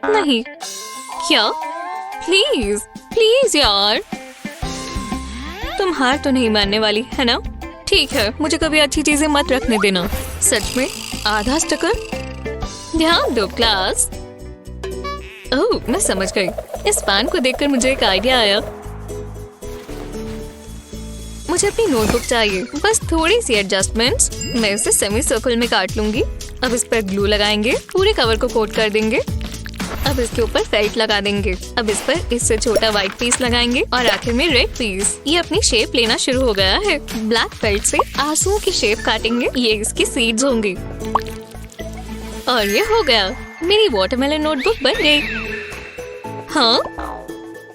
नहीं, क्या? प्लीज प्लीज यार, तुम हार तो नहीं मानने वाली है ना? ठीक है, मुझे कभी अच्छी चीजें मत रखने देना। सच में आधा स्टिकर? ध्यान दो क्लास। ओह, मैं समझ गई। इस पैन को देखकर मुझे एक आइडिया आया। मुझे अपनी नोटबुक चाहिए, बस थोड़ी सी एडजस्टमेंट्स। मैं इसे सेमी सर्कल में काट लूंगी। अब इस पर ग्लू लगाएंगे, पूरे कवर को कोट कर देंगे। अब इसके ऊपर फेल्ट लगा देंगे। अब इस पर इससे छोटा व्हाइट पीस लगाएंगे और आखिर में रेड पीस। ये अपनी शेप लेना शुरू हो गया है। ब्लैक फेल्ट से आंसुओं की शेप काटेंगे। ये इसकी सीड्स होंगी। और ये हो गया, मेरी वाटरमेलन नोटबुक बन गई। हाँ,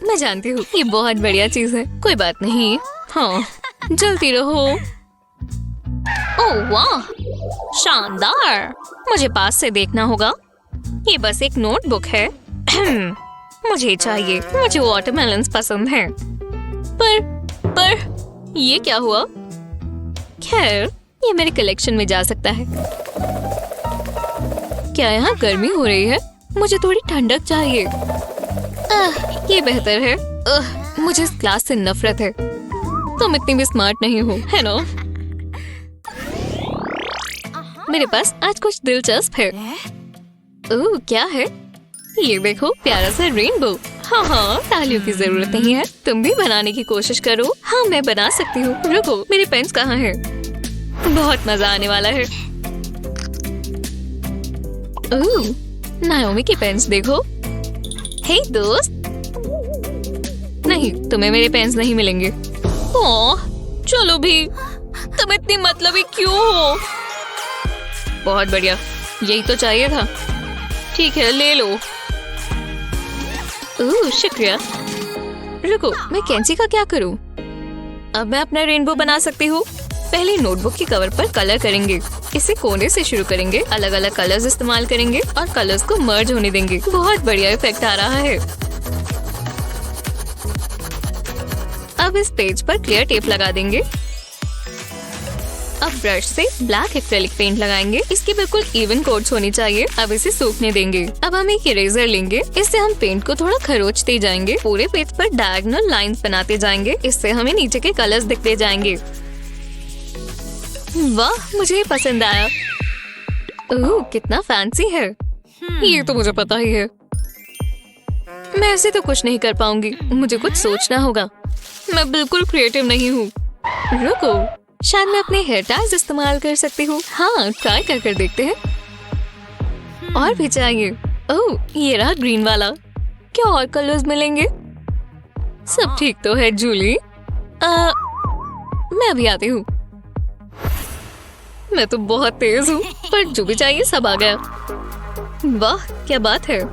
मैं जानती हूँ ये बहुत बढ़िया चीज है। कोई बात नहीं। हाँ, जल्दी रहो। ओह वाह, शानदार। मुझे पास से देखना होगा। ये बस एक नोटबुक है। मुझे चाहिए, मुझे वाटरमेलन्स पसंद हैं। पर ये क्या हुआ? खैर, ये मेरे कलेक्शन में जा सकता है। क्या यहाँ गर्मी हो रही है? मुझे थोड़ी ठंडक चाहिए। ये बेहतर है। मुझे इस क्लास से नफरत है। तुम इतनी भी स्मार्ट नहीं हो, है ना? मेरे पास आज कुछ दिलचस्प है। ओह, क्या है? ये देखो, प्यारा सा रेनबो। हाँ, तालियों की जरूरत नहीं है। तुम भी बनाने की कोशिश करो। हाँ, मैं बना सकती हूँ। रुको, मेरे पेन्स कहाँ हैं? बहुत मजा आने वाला है। ओह, नाओमी के पेन्स देखो। हे दोस्त, नहीं, तुम्हें मेरे पेन्स नहीं मिलेंगे। ओह, चलो भी। तुम इतनी मतलबी क्यों हो? बहुत बढ़िया, यही तो चाहिए था। ठीक है, ले लो। ओह, शुक्रिया। रुको, मैं कैंची का क्या करूं? अब मैं अपना रेनबो बना सकती हूँ। पहले नोटबुक के कवर पर कलर करेंगे। इसे कोने से शुरू करेंगे, अलग अलग कलर्स इस्तेमाल करेंगे और कलर्स को मर्ज होने देंगे। बहुत बढ़िया इफेक्ट आ रहा है। अब इस पेज पर क्लियर टेप लगा देंगे। अब ब्रश से ब्लैक एक्रेलिक पेंट लगाएंगे। इसकी बिल्कुल इवन कोट्स होनी चाहिए। अब इसे सूखने देंगे। अब हम एक इरेजर लेंगे। इससे हम पेंट को थोड़ा खरोचते जाएंगे। पूरे पेज पर डायगोनल लाइंस बनाते जाएंगे। इससे हमें नीचे के कलर्स दिखते जाएंगे। वाह, मुझे ये पसंद आया। ओह, कितना फैंसी है। ये तो मुझे पता ही है। मैं ऐसे तो कुछ नहीं कर पाऊंगी। मुझे कुछ सोचना होगा। मैं बिल्कुल क्रिएटिव नहीं हूँ। रुको, शायद मैं अपने हेयर टाइज इस्तेमाल कर सकती हूँ। हाँ, ट्राई कर देखते हैं। और भी चाहिए। ओह, ये रहा ग्रीन वाला। क्या और कलर्स मिलेंगे? सब ठीक तो है जूली। मैं अभी आती हूँ। मैं तो बहुत तेज हूँ, पर जो भी चाहिए सब आ गया। वाह, क्या बात है।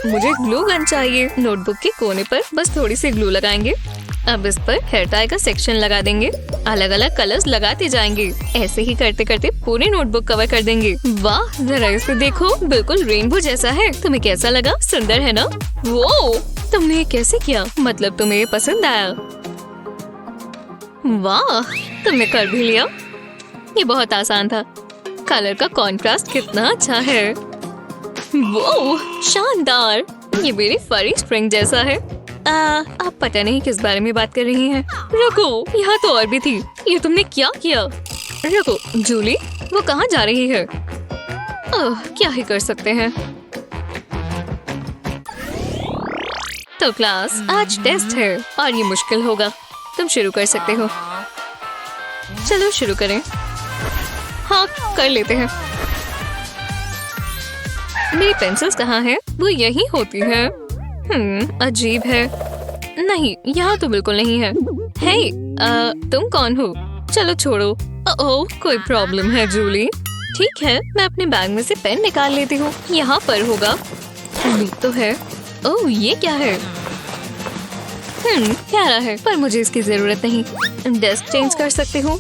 मुझे ग्लू गन चाहिए। नोटबुक के कोने पर बस थोड़ी सी ग्लू लगाएंगे। अब इस पर हेयर टाई का सेक्शन लगा देंगे। अलग अलग कलर्स लगाते जाएंगे। ऐसे ही करते करते पूरी नोटबुक कवर कर देंगे। वाह, जरा इसे देखो, बिल्कुल रेनबो जैसा है। तुम्हें कैसा लगा? सुंदर है ना? वो तुमने ये कैसे किया? मतलब तुम्हें ये पसंद आया? वाह, तुमने कर भी लिया। ये बहुत आसान था। कलर का कॉन्ट्रास्ट कितना अच्छा है। वो शानदार। ये मेरी फरी स्प्रिंग जैसा है। आप पता नहीं किस बारे में बात कर रही हैं। रुको, यहाँ तो और भी थी। ये तुमने क्या किया? रुको जूली, वो कहाँ जा रही है? क्या ही कर सकते हैं। तो क्लास, आज टेस्ट है और ये मुश्किल होगा। तुम शुरू कर सकते हो। चलो शुरू करें। हाँ, कर लेते हैं। मेरी पेंसिल्स कहाँ हैं? वो यहीं होती है। अजीब है। नहीं, यहाँ तो बिल्कुल नहीं है। हे, तुम कौन हो? चलो छोड़ो। ओह, कोई प्रॉब्लम है जूली? ठीक है, मैं अपने बैग में से पेन निकाल लेती हूँ। यहाँ पर होगा। उम्मीद तो है। ओह, ये क्या है? प्यारा है, पर मुझे इसकी जरूरत नहीं। डेस्क चेंज कर सकती हूँ।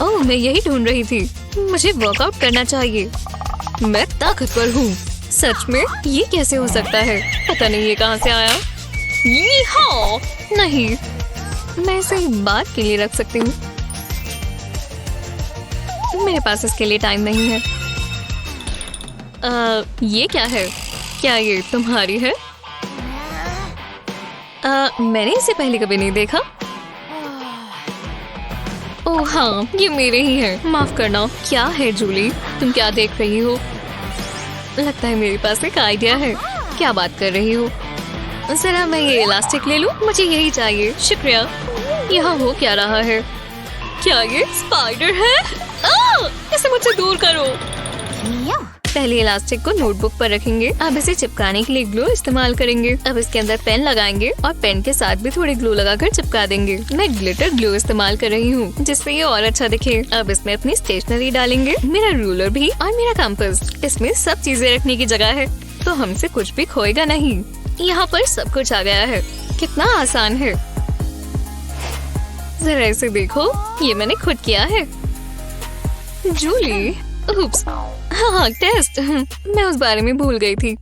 ओह, मैं यही ढूंढ रही थी। मुझे वर्कआउट करना चाहिए। मैं ताकतवर हूँ। सच में ये कैसे हो सकता है? पता नहीं ये कहाँ से आया। ये हाँ नहीं, मैं इसे बात के लिए रख सकती हूँ। मेरे पास इसके लिए टाइम नहीं है। ये क्या है? क्या ये तुम्हारी है? मैंने इसे पहले कभी नहीं देखा। ओह हाँ, ये मेरे ही है। माफ करना। क्या है जूली, तुम क्या देख रही हो? लगता है मेरे पास एक आइडिया है। क्या बात कर रही हो? जरा मैं ये इलास्टिक ले लूं, मुझे यही चाहिए। शुक्रिया। यहाँ हो क्या रहा है? क्या ये स्पाइडर है? इसे मुझसे दूर करो। पहले इलास्टिक को नोटबुक पर रखेंगे। अब इसे चिपकाने के लिए ग्लू इस्तेमाल करेंगे। अब इसके अंदर पेन लगाएंगे और पेन के साथ भी थोड़ी ग्लू लगाकर चिपका देंगे। मैं ग्लिटर ग्लू इस्तेमाल कर रही हूँ जिससे ये और अच्छा दिखे। अब इसमें अपनी स्टेशनरी डालेंगे, मेरा रूलर भी और मेरा कंपास। इसमें सब चीजें रखने की जगह है तो हमसे कुछ भी खोएगा नहीं। यहाँ पर सब कुछ आ गया है। कितना आसान है। जरा इसे देखो, ये मैंने खुद किया है। जूली, उप्स, हाँ टेस्ट। मैं उस बारे में भूल गई थी।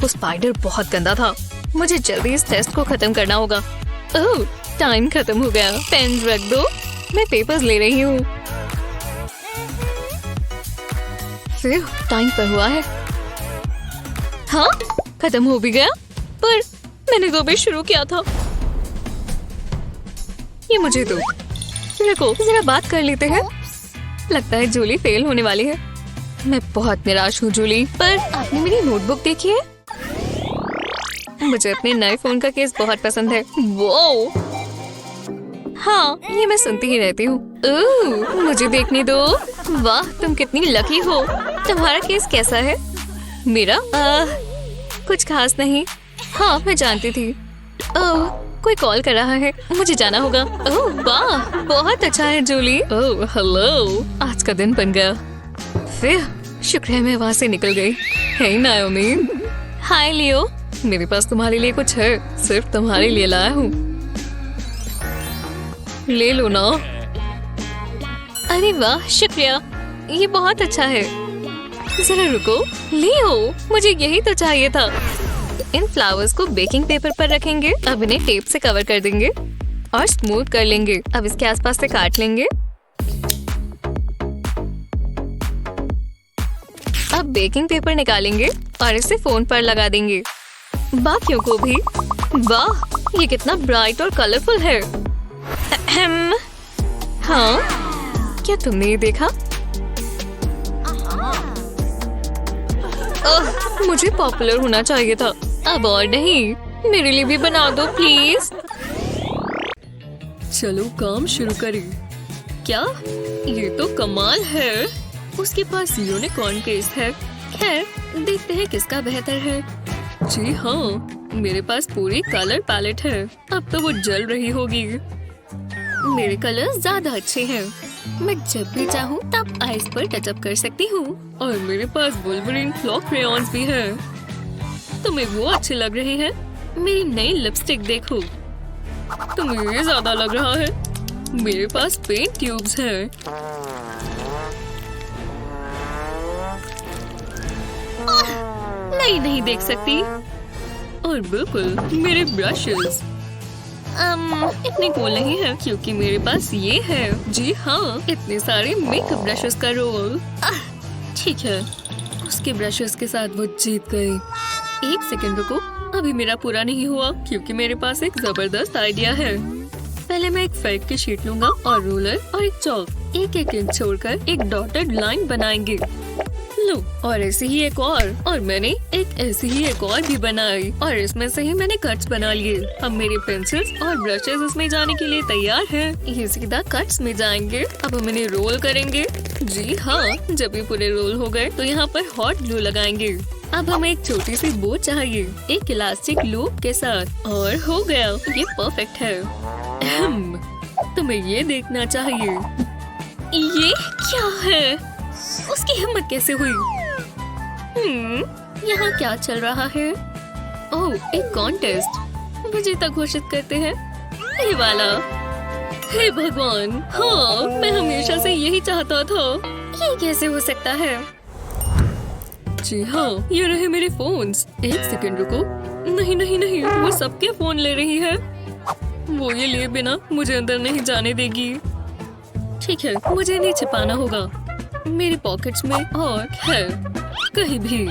वो स्पाइडर बहुत गंदा था। मुझे जल्दी इस टेस्ट को खत्म करना होगा। ओह, टाइम खत्म हो गया। पेन रख दो, मैं पेपर्स ले रही हूँ। फिर टाइम पर हुआ है। हाँ, खत्म हो भी गया, पर मैंने तो अभी शुरू किया था। ये मुझे दो। रुको, जरा बात कर लेते हैं। लगता है जूली फेल होने वाली है। मैं बहुत निराश हूँ जूली, पर आपने मेरी नोटबुक देखी है? मुझे अपने नए फोन का केस बहुत पसंद है। वो हाँ, ये मैं सुनती ही रहती हूँ। मुझे देखने दो। वाह, तुम कितनी लकी हो। तुम्हारा केस कैसा है? मेरा कुछ खास नहीं। हाँ, मैं जानती थी। ओह, कोई कॉल कर रहा है, मुझे जाना होगा। ओह वाह, बहुत अच्छा है जूली। ओह हेलो, आज का दिन बन गया। फिर शुक्र है मैं वहाँ से निकल गई। हे नाओमी। हाय लियो, मेरे पास तुम्हारे लिए कुछ है, सिर्फ तुम्हारे लिए लाया हूँ। ले लो ना। अरे वाह, शुक्रिया, ये बहुत अच्छा है। जरा रुको, लियो, मुझे यही तो चाहिए था। इन फ्लावर्स को बेकिंग पेपर पर रखेंगे। अब इन्हें टेप से कवर कर देंगे और स्मूथ कर लेंगे। अब इसके आसपास से काट लेंगे। अब बेकिंग पेपर निकालेंगे और इसे फोन पर लगा देंगे। बाकियों को भी। वाह, ये कितना ब्राइट और कलरफुल है। हाँ, क्या तुमने ये देखा? मुझे पॉपुलर होना चाहिए था। अब और नहीं, मेरे लिए भी बना दो प्लीज। चलो काम शुरू करें। क्या ये तो कमाल है। उसके पास यूनिकॉर्न केस है। खैर, देखते हैं किसका बेहतर है। जी हाँ, मेरे पास पूरी कलर पैलेट है। अब तो वो जल रही होगी। मेरे कलर ज्यादा अच्छे हैं। मैं जब भी चाहूँ तब आइस पर टचअप कर सकती हूँ। और मेरे पास वुल्वरीन क्लॉ क्रेयॉन्स भी है। तुम्हें वो अच्छे लग रहे हैं। मेरी नई लिपस्टिक देखो। तुम्हें ये ज्यादा लग रहा है। मेरे पास पेंट ट्यूब्स हैं। नहीं देख सकती। और बिल्कुल मेरे ब्रशेस इतने कूल नहीं है क्योंकि मेरे पास ये है। जी हाँ, इतने सारे मेकअप ब्रशेस का रोल। ठीक है, उसके ब्रशेस के साथ वो जीत गई। एक सेकंड रुको, अभी मेरा पूरा नहीं हुआ क्योंकि मेरे पास एक जबरदस्त आइडिया है। पहले मैं एक फेक की शीट लूंगा और रूलर और एक चौक। एक एक इंच छोड़कर एक डॉटेड लाइन बनाएंगे। लो, और ऐसी ही एक और मैंने एक ऐसी ही एक और भी बनाई और इसमें से ही मैंने कट्स बना लिए। अब मेरे पेंसिल्स और ब्रशेस इसमें जाने के लिए तैयार हैं। ये सीधा कट्स में जाएंगे। अब हम इन्हें रोल करेंगे। जी हाँ, जब ये पूरे रोल हो गए तो यहाँ पर हॉट ग्लू लगाएंगे। अब हमें एक छोटी सी बो चाहिए, एक इलास्टिक लूप के साथ। और हो गया, ये परफेक्ट है। तुम्हें ये देखना चाहिए। ये क्या है? उसकी हिम्मत कैसे हुई? यहाँ क्या चल रहा है? ओह, एक कॉन्टेस्ट। विजेता घोषित करते हैं। ये वाला। हे भगवान, हाँ, मैं हमेशा से यही चाहता था। ये कैसे हो सकता है? जी हाँ, ये रहे मेरे फोन्स। एक सेकंड रुको। नहीं नहीं नहीं, वो सबके फोन ले रही है। वो ये लिए बिना मुझे अंदर नहीं जाने देगी। ठीक है, मुझे नहीं छिपाना होगा। मेरी पॉकेट्स में और खैर कहीं भी।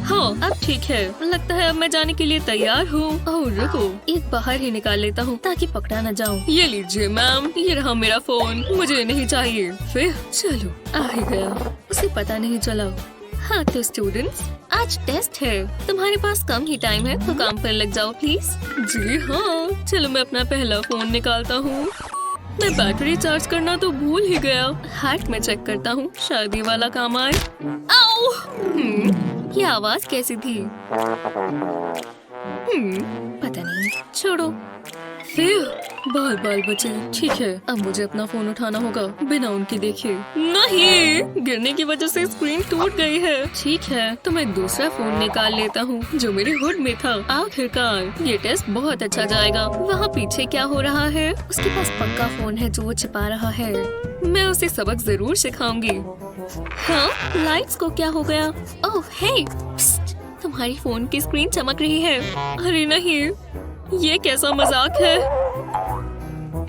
हाँ, अब ठीक है। लगता है अब मैं जाने के लिए तैयार हूँ। ओह रुको, एक बाहर ही निकाल लेता हूँ ताकि पकड़ा न जाऊँ। ये लीजिए मैम, ये रहा मेरा फोन। मुझे नहीं चाहिए। फिर चलो, आ ही गया। उसे पता नहीं चला। हाँ तो स्टूडेंट्स, आज टेस्ट है। तुम्हारे पास कम ही टाइम है तो काम पर लग जाओ प्लीज। जी हाँ, चलो मैं अपना पहला फोन निकालता हूँ। मैं बैटरी चार्ज करना तो भूल ही गया। हार्ट में चेक करता हूँ, शायद ये वाला काम आए। आओ! ये आवाज कैसी थी? पता नहीं, छोड़ो। फिर बाल बाल बचे। ठीक है, अब मुझे अपना फोन उठाना होगा बिना उनके देखे। नहीं, गिरने की वजह से स्क्रीन टूट गई है। ठीक है, तो मैं दूसरा फोन निकाल लेता हूँ जो मेरे हुड में था। आखिरकार ये टेस्ट बहुत अच्छा जाएगा। वहाँ पीछे क्या हो रहा है? उसके पास पक्का फोन है जो वो छिपा रहा है। मैं उसे सबक जरूर सिखाऊंगी। हाँ, लाइट्स को क्या हो गया? ओह हे, तुम्हारी फोन की स्क्रीन चमक रही है। अरे नहीं, ये कैसा मजाक है?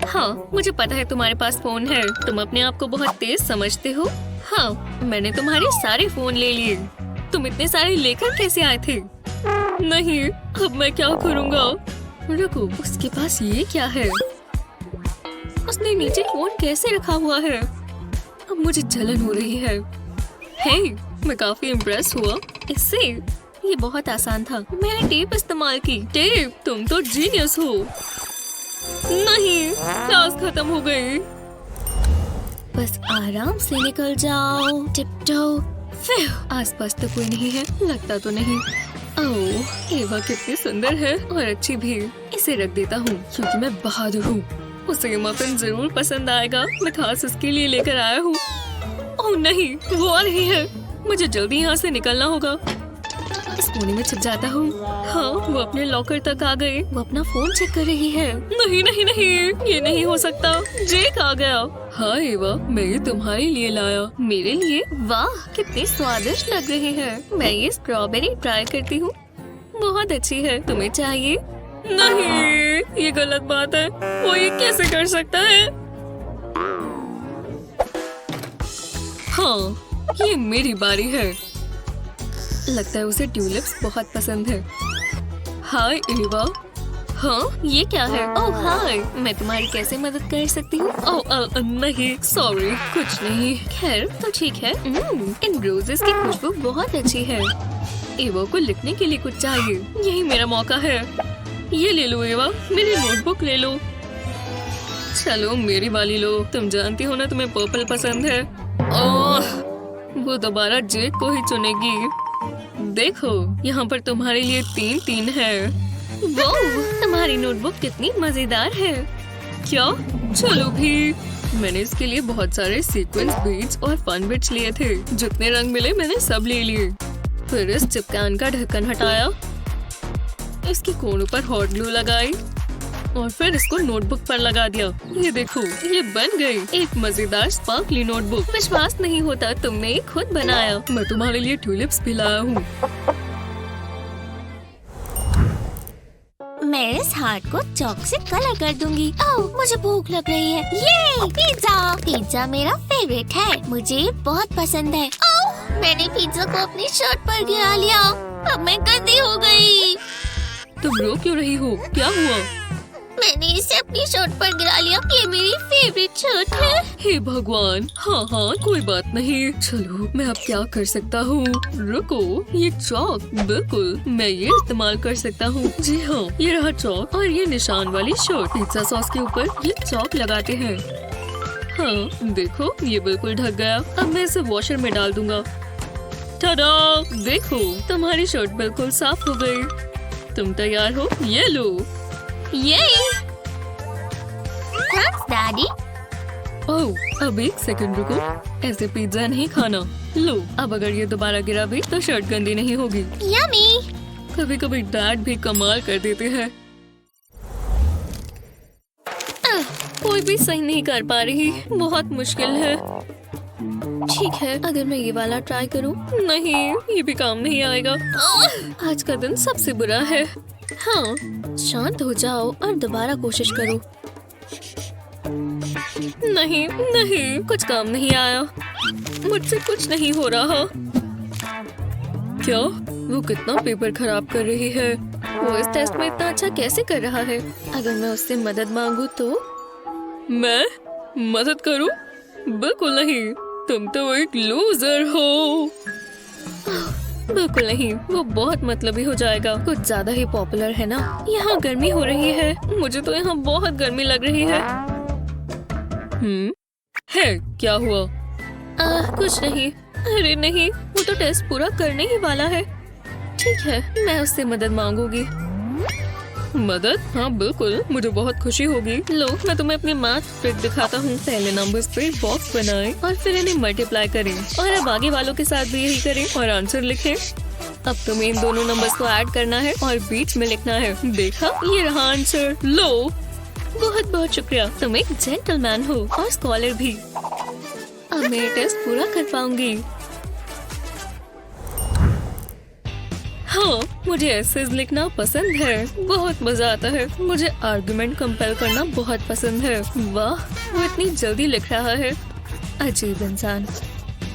हाँ, मुझे पता है तुम्हारे पास फोन है। तुम अपने आप को बहुत तेज समझते हो। हाँ, मैंने तुम्हारे सारे फोन ले लिए। तुम इतने सारे लेकर कैसे आए थे? नहीं, अब मैं क्या करूँगा? रुको, उसके पास ये क्या है? उसने नीचे फोन कैसे रखा हुआ है? अब मुझे जलन हो रही है। हे, मैं काफी इम्प्रेस हुआ इससे। ये बहुत आसान था। मैंने टेप इस्तेमाल की। टेप, तुम तो जीनियस हो। नहीं, क्लास खत्म हो गई। बस आराम से निकल जाओ। टिप्टो। फिर आसपास तो कोई नहीं है। लगता तो नहीं। ओह, एवा कितनी सुंदर है और अच्छी भी। इसे रख देता हूँ क्योंकि मैं बहादुर हूँ। उसे ये मफिन जरूर पसंद आएगा। मैं खास उसके लिए लेकर आया हूँ। ओह नहीं, वो आ रही है। मुझे जल्दी यहाँ से निकलना होगा। इस कोने में छिप जाता हूँ। हाँ, वो अपने लॉकर तक आ गए। वो अपना फोन चेक कर रही है। नहीं नहीं नहीं, ये नहीं हो सकता। जेक आ गया। हाँ एवा, मैं ये तुम्हारे लिए लाया। मेरे लिए? वाह, कितनी स्वादिष्ट लग रही है। मैं ये स्ट्रॉबेरी ट्राई करती हूँ। बहुत अच्छी है। तुम्हें चाहिए? नहीं, ये गलत बात है। वो ये कैसे कर सकता है? हाँ, ये मेरी बारी है। लगता है उसे ट्यूलिप्स बहुत पसंद है। हाय एवा। हाँ, ये क्या है? ओह हाय, मैं तुम्हारी कैसे मदद कर सकती हूँ? ओह नहीं, सॉरी, कुछ नहीं। खैर तो ठीक है। इन रोजेस की खुशबू बहुत अच्छी है। एवा को लिखने के लिए कुछ चाहिए। यही मेरा मौका है। ये ले लो एवा, मेरी नोटबुक ले लो। चलो मेरी वाली लो। तुम जानती हो ना तुम्हें पर्पल पसंद है। ओह, वो दोबारा जेक को ही चुनेगी। देखो, यहाँ पर तुम्हारे लिए 3-3 है। वो, तुम्हारी नोटबुक कितनी मजेदार है। क्या? चलो भी। मैंने इसके लिए बहुत सारे सीक्वेंस बीड्स और फन बिट्स लिए थे। जितने रंग मिले मैंने सब ले लिए। फिर इस चिपकान का ढक्कन हटाया, इसके कोनों पर हॉट ग्लू लगाई और फिर इसको नोटबुक पर लगा दिया। ये देखो, ये बन गई एक मजेदार स्पार्कली नोटबुक। विश्वास नहीं होता, तुमने ये खुद बनाया। मैं तुम्हारे लिए ट्यूलिप्स भी लाया हूँ। मैं इस हार्ट को चॉक से कलर कर दूंगी। ओह, मुझे भूख लग रही है। ये पिज्जा। पिज्जा मेरा फेवरेट है। मुझे बहुत पसंद है। ओह, मैंने पिज्जा को अपनी शर्ट पर गिरा लिया। अब मैं गंदी हो गई। तुम रो क्यों रही हो? क्या हुआ? मैंने इसे अपनी शर्ट पर गिरा लिया। ये मेरी फेवरेट शर्ट है। हे भगवान। हाँ हाँ, कोई बात नहीं। चलो, मैं अब क्या कर सकता हूँ? रुको, ये चौक। बिल्कुल, मैं ये इस्तेमाल कर सकता हूँ। जी हाँ, ये रहा चौक और ये निशान वाली शर्ट। पिज्जा सॉस के ऊपर ये चौक लगाते हैं। हाँ, देखो, ये बिल्कुल ढक गया। अब मैं इसे वॉशर में डाल दूंगा। टाडा! देखो, तुम्हारी शर्ट बिल्कुल साफ हो गई। तुम तैयार हो? ये लो। ये थैंक्स डैडी। ओह, अब एक सेकंड रुको। ऐसे पिज्जा नहीं खाना। लो, अब अगर ये दोबारा गिरा भी तो शर्ट गंदी नहीं होगी। यम्मी। कभी कभी डैड भी कमाल कर देते हैं। कोई भी सही नहीं कर पा रही। बहुत मुश्किल है। ठीक है, अगर मैं ये वाला ट्राई करूं। नहीं, ये भी काम नहीं आएगा। आज का दिन सबसे बुरा है। हाँ, शांत हो जाओ और दोबारा कोशिश करो। नहीं नहीं, कुछ काम नहीं आया। मुझसे कुछ नहीं हो रहा। क्या? वो कितना पेपर खराब कर रही है। वो इस टेस्ट में इतना अच्छा कैसे कर रहा है? अगर मैं उससे मदद मांगू तो? मैं मदद करूं? बिल्कुल नहीं, तुम तो एक लूजर हो। बिल्कुल नहीं, वो बहुत मतलबी हो जाएगा। कुछ ज्यादा ही पॉपुलर है ना। यहाँ गर्मी हो रही है, मुझे तो यहाँ बहुत गर्मी लग रही है। है क्या हुआ? कुछ नहीं। अरे नहीं, वो तो टेस्ट पूरा करने ही वाला है। ठीक है, मैं उससे मदद मांगूंगी। मदद? हाँ बिल्कुल, मुझे बहुत खुशी होगी। लो, मैं तुम्हें अपनी मैथ ट्रिक दिखाता हूँ। पहले नंबर्स पे बॉक्स बनाएं और फिर इन्हें मल्टीप्लाई करें और अब आगे वालों के साथ भी यही करें और आंसर लिखें। अब तुम्हें इन दोनों नंबर्स को ऐड करना है और बीच में लिखना है। देखा, ये रहा आंसर। लो, बहुत बहुत शुक्रिया, तुम एक जेंटलमैन हो और स्कॉलर भी। अब मैं टेस्ट पूरा कर पाऊंगी। हाँ, मुझे एसेज लिखना पसंद है, बहुत मजा आता है। मुझे आर्गुमेंट कंपेल करना बहुत पसंद है। वाह, वो इतनी जल्दी लिख रहा है। अजीब इंसान।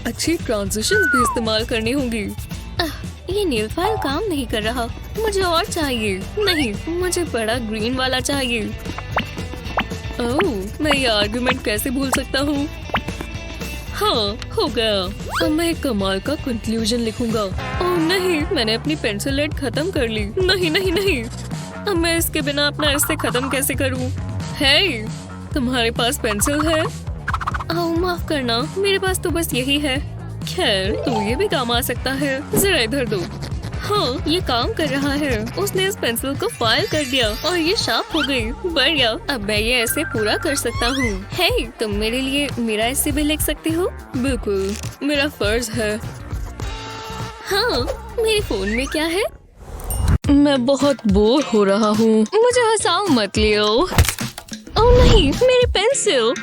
अच्छी ट्रांजिशंस भी इस्तेमाल करनी होंगी। ये नील फाइल काम नहीं कर रहा। मुझे और चाहिए। नहीं, मुझे बड़ा ग्रीन वाला चाहिए। ओह, मैं ये आर्गुमेंट कैसे भूल सकता हूँ? हाँ, हो गया। अब मैं एक कमाल का कंक्लूजन लिखूंगा। ओह नहीं, मैंने अपनी पेंसिल लेड खत्म कर ली। नहीं नहीं नहीं, अब मैं इसके बिना अपना एसे खत्म कैसे करूँ? हे, तुम्हारे पास पेंसिल है? ओह माफ करना, मेरे पास तो बस यही है। खैर, तो ये भी काम आ सकता है। जरा इधर दो। हाँ, ये काम कर रहा है। उसने इस पेंसिल को फाइल कर दिया और ये शार्प हो गई। बढ़िया, अब मैं ये ऐसे पूरा कर सकता हूँ। हे, तुम मेरे लिए मेरा ऐसे भी लिख सकते हो? बिल्कुल, मेरा फर्ज है। हाँ, मेरे फोन में क्या है? मैं बहुत बोर हो रहा हूँ। मुझे हंसाओ मत लियो। ओह नहीं, मेरी पेंसिल।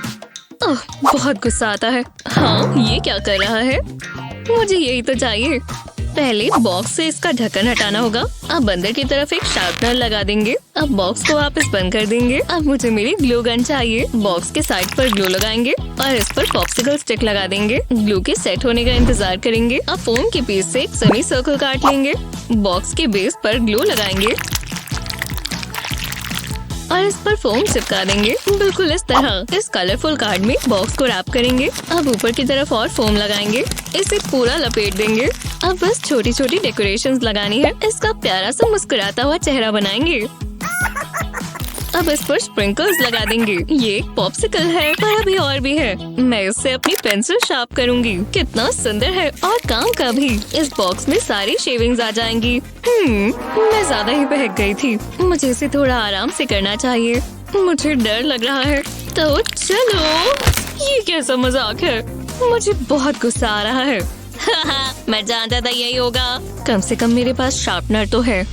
ओह, बहुत गुस्सा आता है। हाँ, ये क्या कर रहा है? मुझे यही तो चाहिए। पहले बॉक्स से इसका ढक्कन हटाना होगा। अब अंदर की तरफ एक शार्पनर लगा देंगे। अब बॉक्स को वापस बंद कर देंगे। अब मुझे मेरी ग्लू गन चाहिए। बॉक्स के साइड पर ग्लू लगाएंगे और इस पर पॉप्सिकल स्टिक लगा देंगे। ग्लू के सेट होने का इंतजार करेंगे। अब फोम के पीस से एक सेमी सर्कल काट लेंगे। बॉक्स के बेस पर ग्लू लगाएंगे और इस पर फोम चिपका देंगे। बिल्कुल इस तरह। इस कलरफुल कार्ड में बॉक्स को रैप करेंगे। अब ऊपर की तरफ और फोम लगाएंगे। इसे पूरा लपेट देंगे। अब बस छोटी छोटी डेकोरेशंस लगानी है। इसका प्यारा सा मुस्कुराता हुआ चेहरा बनाएंगे। अब इस पर स्प्रिंकल्स लगा देंगे। ये एक पॉप्सिकल है, पर अभी और भी है। मैं इससे अपनी पेंसिल शार्प करूंगी। कितना सुंदर है और काम का भी। इस बॉक्स में सारी शेविंग्स आ जाएंगी। मैं ज्यादा ही बहक गई थी। मुझे इसे थोड़ा आराम से करना चाहिए। मुझे डर लग रहा है। तो चलो, ये कैसा मजाक है? मुझे बहुत गुस्सा आ रहा है। मैं जानता था यही होगा। कम से कम मेरे पास शार्पनर तो है।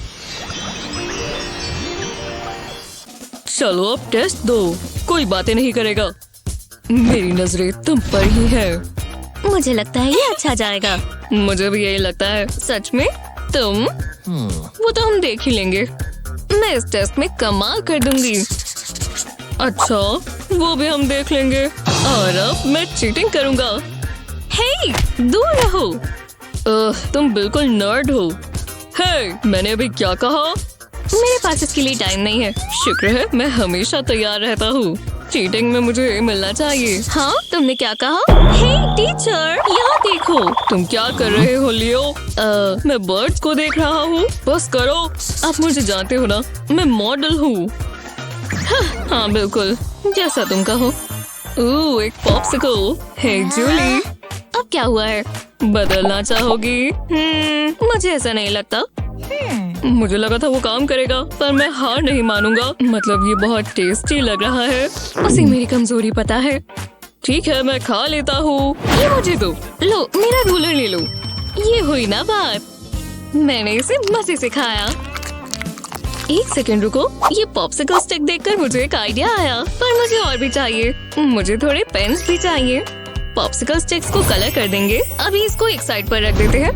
चलो अब टेस्ट दो। कोई बातें नहीं करेगा। मेरी नजरें तुम पर ही है। मुझे लगता है ये अच्छा जाएगा। मुझे भी यही लगता है। सच में? तुम? वो तो हम देख ही लेंगे। मैं इस टेस्ट में कमाल कर दूंगी। अच्छा, वो भी हम देख लेंगे। और अब मैं चीटिंग करूंगा। हे, दूर रहो। तुम बिल्कुल नर्ड हो। हे, मैंने अभी क्या कहा? मेरे पास इसके लिए टाइम नहीं है। शुक्र है, मैं हमेशा तैयार रहता हूँ। चीटिंग में मुझे मिलना चाहिए। हाँ, तुमने क्या कहा? हे टीचर, यहाँ देखो। तुम क्या कर रहे हो लियो? मैं बर्ड्स को देख रहा हूँ। बस करो, आप मुझे जानते हो ना, मैं मॉडल हूँ। हाँ बिल्कुल, जैसा तुम कहो। एक पॉप्सिकल। हे जूली, अब क्या हुआ है? बदलना चाहोगी? मुझे ऐसा नहीं लगता। मुझे लगा था वो काम करेगा, पर मैं हार नहीं मानूंगा। मतलब ये बहुत टेस्टी लग रहा है। उसे मेरी कमजोरी पता है। ठीक है, मैं खा लेता हूँ। ये मुझे दो। लो, मेरा रूलर ले लो। ये हुई ना बात। मैंने इसे मजे से खाया। एक सेकंड रुको। ये पॉप्सिकल स्टिक देखकर मुझे एक आइडिया आया, पर मुझे और भी चाहिए। मुझे थोड़े पेन्स भी चाहिए। पॉप्सिकल स्टिक्स को कलर कर देंगे। अभी इसको एक साइड पर रख देते हैं।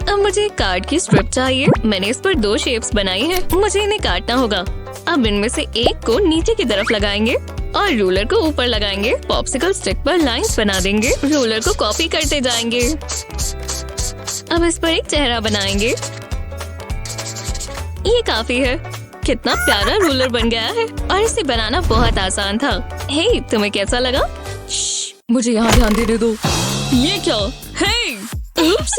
अब मुझे एक कार्ड की स्ट्रिप चाहिए। मैंने इस पर 2 शेप्स बनाई हैं। मुझे इन्हें काटना होगा। अब इनमें से एक को नीचे की तरफ लगाएंगे और रूलर को ऊपर लगाएंगे। पॉप्सिकल स्टिक पर लाइंस बना देंगे। रूलर को कॉपी करते जाएंगे। अब इस पर एक चेहरा बनाएंगे। ये काफी है। कितना प्यारा रूलर बन गया है और इसे बनाना बहुत आसान था। हे, तुम्हें कैसा लगा? मुझे यहाँ ध्यान देने दो। ये क्या? हे, उप्स,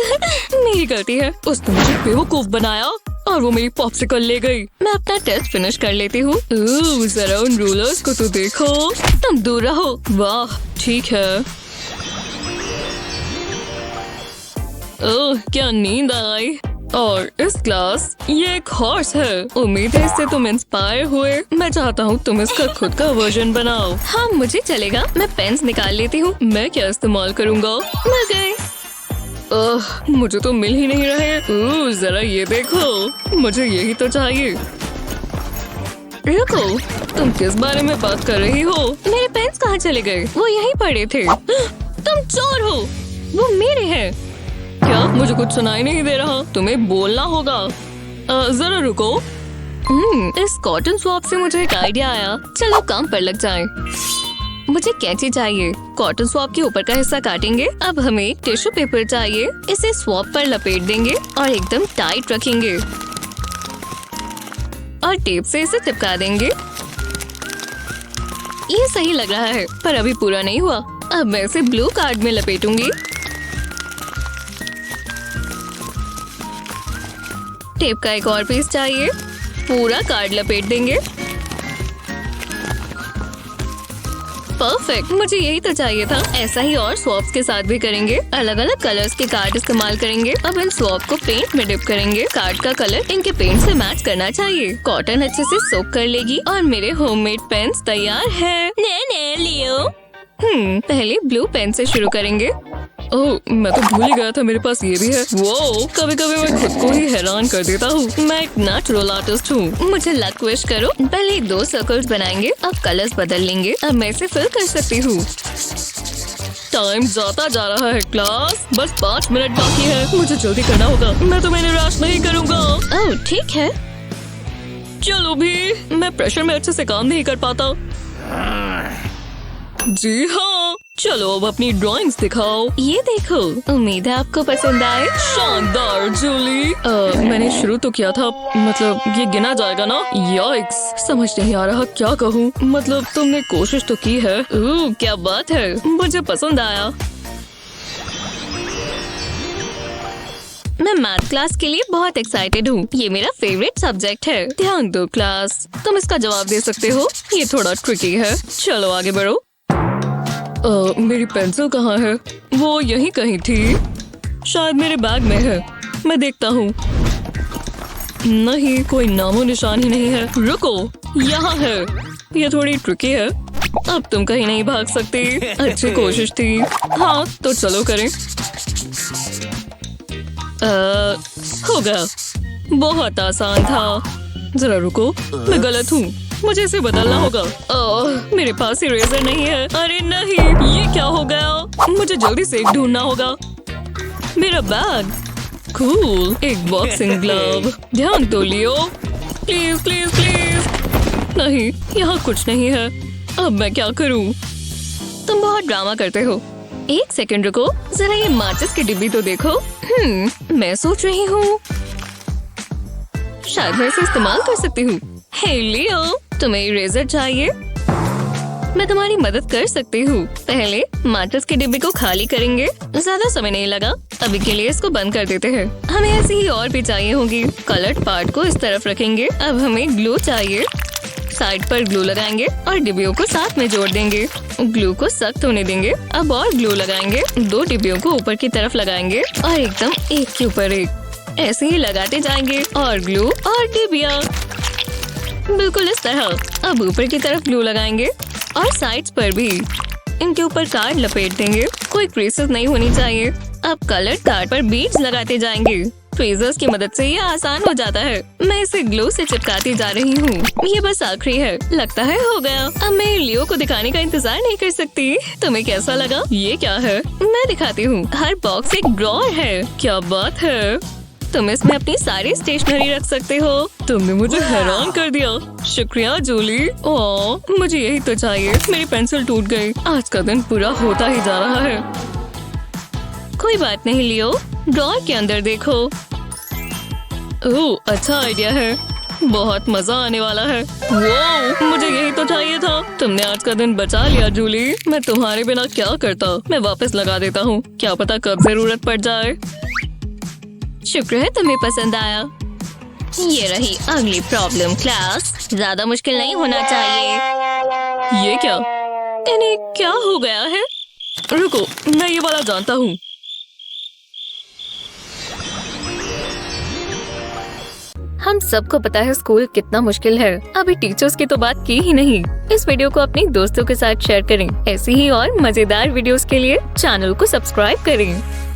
मेरी गलती है। उसने मुझे बेवकूफ बनाया और वो मेरी पॉप्सिकल ले गई। मैं अपना टेस्ट फिनिश कर लेती हूँ। जरा उन रूलर्स को तो देखो। तुम दूर रहो। वाह, ठीक है। ओह, क्या नींद आई। और इस क्लास ये एक हॉर्स है। उम्मीद है इससे तुम इंस्पायर हुए। मैं चाहता हूँ तुम इसका खुद का वर्जन बनाओ। हाँ, मुझे चलेगा। मैं पेन्स निकाल लेती हूँ। मैं क्या इस्तेमाल करूँगा? मिल गए। मुझे तो मिल ही नहीं रहे। जरा ये देखो, मुझे यही तो चाहिए। रुको, तुम किस बारे में बात कर रही हो? मेरे पेन्स कहाँ चले गए? वो यहीं पड़े थे। तुम चोर हो। वो मेरे हैं। क्या? मुझे कुछ सुनाई नहीं दे रहा। तुम्हें बोलना होगा। जरा रुको। इस कॉटन स्वैप से मुझे एक आइडिया आया। चलो काम पर लग जाएं। मुझे कैंची चाहिए। कॉटन स्वैप के ऊपर का हिस्सा काटेंगे। अब हमें टिश्यू पेपर चाहिए। इसे स्वैप पर लपेट देंगे और एकदम टाइट रखेंगे और टेप से इसे चिपका देंगे। ये सही लग रहा है, पर अभी पूरा नहीं हुआ। अब मैं इसे ब्लू कार्ड में लपेटूंगी। टेप का एक और पीस चाहिए। पूरा कार्ड लपेट देंगे। परफेक्ट, मुझे यही तो चाहिए था। ऐसा ही और स्वैप्स के साथ भी करेंगे। अलग अलग कलर्स के कार्ड इस्तेमाल करेंगे। अब इन स्वैप को पेंट में डिप करेंगे। कार्ड का कलर इनके पेंट से मैच करना चाहिए। कॉटन अच्छे से सोक कर लेगी और मेरे होममेड पेन्स तैयार है। ने लियो। पहले ब्लू पेन से शुरू करेंगे। ओह, मैं तो भूल ही गया था मेरे पास ये भी है। वो कभी कभी मैं खुद को ही हैरान कर देता हूँ। मैं एक नेचुरल आर्टिस्ट हूँ। मुझे लक विश करो। पहले 2 सर्कल्स बनाएंगे। अब कलर्स बदल लेंगे। अब मैं इसे फिल कर सकती हूँ। टाइम जाता जा रहा है क्लास। बस 5 मिनट बाकी है। मुझे जल्दी करना होगा। मैं तुम्हें निराश नहीं करूँगा। ओह, ठीक है। चलो भी, मैं प्रेशर में अच्छे से काम नहीं कर पाता। जी हाँ, चलो अब अपनी ड्राइंग्स दिखाओ। ये देखो, उम्मीद है आपको पसंद आए। शानदार जूली। मैंने शुरू तो किया था, मतलब ये गिना जाएगा ना? याइक्स, समझ नहीं आ रहा क्या कहूँ। मतलब तुमने कोशिश तो की है। क्या बात है, मुझे पसंद आया। मैं मैथ क्लास के लिए बहुत एक्साइटेड हूँ। ये मेरा फेवरेट सब्जेक्ट है। ध्यान दो क्लास, तुम इसका जवाब दे सकते हो। ये थोड़ा ट्रिकी है। चलो आगे बढ़ो। मेरी पेंसिल कहाँ है? वो यहीं कहीं थी। शायद मेरे बैग में है। मैं देखता हूँ। नहीं, कोई नामो निशान ही नहीं है। रुको, यहाँ है। ये थोड़ी ट्रिकी है। अब तुम कहीं नहीं भाग सकती। अच्छी कोशिश थी। हाँ, तो चलो करें। हो गया। बहुत आसान था। जरा रुको, मैं गलत हूँ। मुझे इसे बदलना होगा। मेरे पास इरेजर नहीं है। अरे नहीं, ये क्या हो गया? मुझे जल्दी से एक ढूंढना होगा। मेरा बैग। कूल, एक बॉक्सिंग ग्लव। ध्यान तो लियो। Please please please. नहीं, यहाँ कुछ नहीं है। अब मैं क्या करूँ? तुम बहुत ड्रामा करते हो। एक सेकंड रुको, जरा ये माचिस की डिब्बी तो देखो। मैं सोच रही हूँ शायद मैं इसे इस्तेमाल कर सकती हूँ। हे लियो, तुम्हें इरेजर चाहिए? मैं तुम्हारी मदद कर सकती हूँ। पहले माचिस के डिब्बे को खाली करेंगे। ज्यादा समय नहीं लगा। अभी के लिए इसको बंद कर देते हैं। हमें ऐसी ही और भी चाहिए होगी। कलर्ड पार्ट को इस तरफ रखेंगे। अब हमें ग्लू चाहिए। साइड पर ग्लू लगाएंगे और डिब्बियों को साथ में जोड़ देंगे। ग्लू को सख्त होने देंगे। अब और ग्लू लगाएंगे। 2 डिब्बियों को ऊपर की तरफ लगाएंगे और एकदम एक के ऊपर एक ऐसे ही लगाते जाएंगे। और ग्लू और डिब्बियाँ बिल्कुल इस तरह। अब ऊपर की तरफ ग्लू लगाएंगे और साइड्स पर भी। इनके ऊपर कार्ड लपेट देंगे। कोई क्रीसेस नहीं होनी चाहिए। अब कलर कार्ड पर बीड्स लगाते जाएंगे। ट्वीजर्स की मदद से ये आसान हो जाता है। मैं इसे ग्लू से चिपकाती जा रही हूँ। ये बस आखिरी है। लगता है हो गया। अब मैं लियो को दिखाने का इंतजार नहीं कर सकती। तुम्हें कैसा लगा? ये क्या है? मैं दिखाती हूँ। हर बॉक्स एक ड्रॉअर है। क्या बात है! तुम इसमें अपनी सारी स्टेशनरी रख सकते हो। तुमने मुझे हैरान कर दिया। शुक्रिया जूली। ओह, मुझे यही तो चाहिए। मेरी पेंसिल टूट गई। आज का दिन पूरा होता ही जा रहा है। कोई बात नहीं लियो, ड्रॉअर के अंदर देखो। ओह, अच्छा आइडिया है। बहुत मजा आने वाला है। वो मुझे यही तो चाहिए था। तुमने आज का दिन बचा लिया जूली। मैं तुम्हारे बिना क्या करता। मैं वापस लगा देता हूँ। क्या पता कब जरूरत पड़ जाए। शुक्र है तुम्हें पसंद आया। ये रही अगली प्रॉब्लम क्लास। ज्यादा मुश्किल नहीं होना चाहिए। ये क्या? इन्हें क्या हो गया है? रुको, मैं ये वाला जानता हूँ। हम सबको पता है स्कूल कितना मुश्किल है। अभी टीचर्स की तो बात की ही नहीं। इस वीडियो को अपने दोस्तों के साथ शेयर करें। ऐसी ही और मजेदार वीडियोस के लिए चैनल को सब्सक्राइब करें।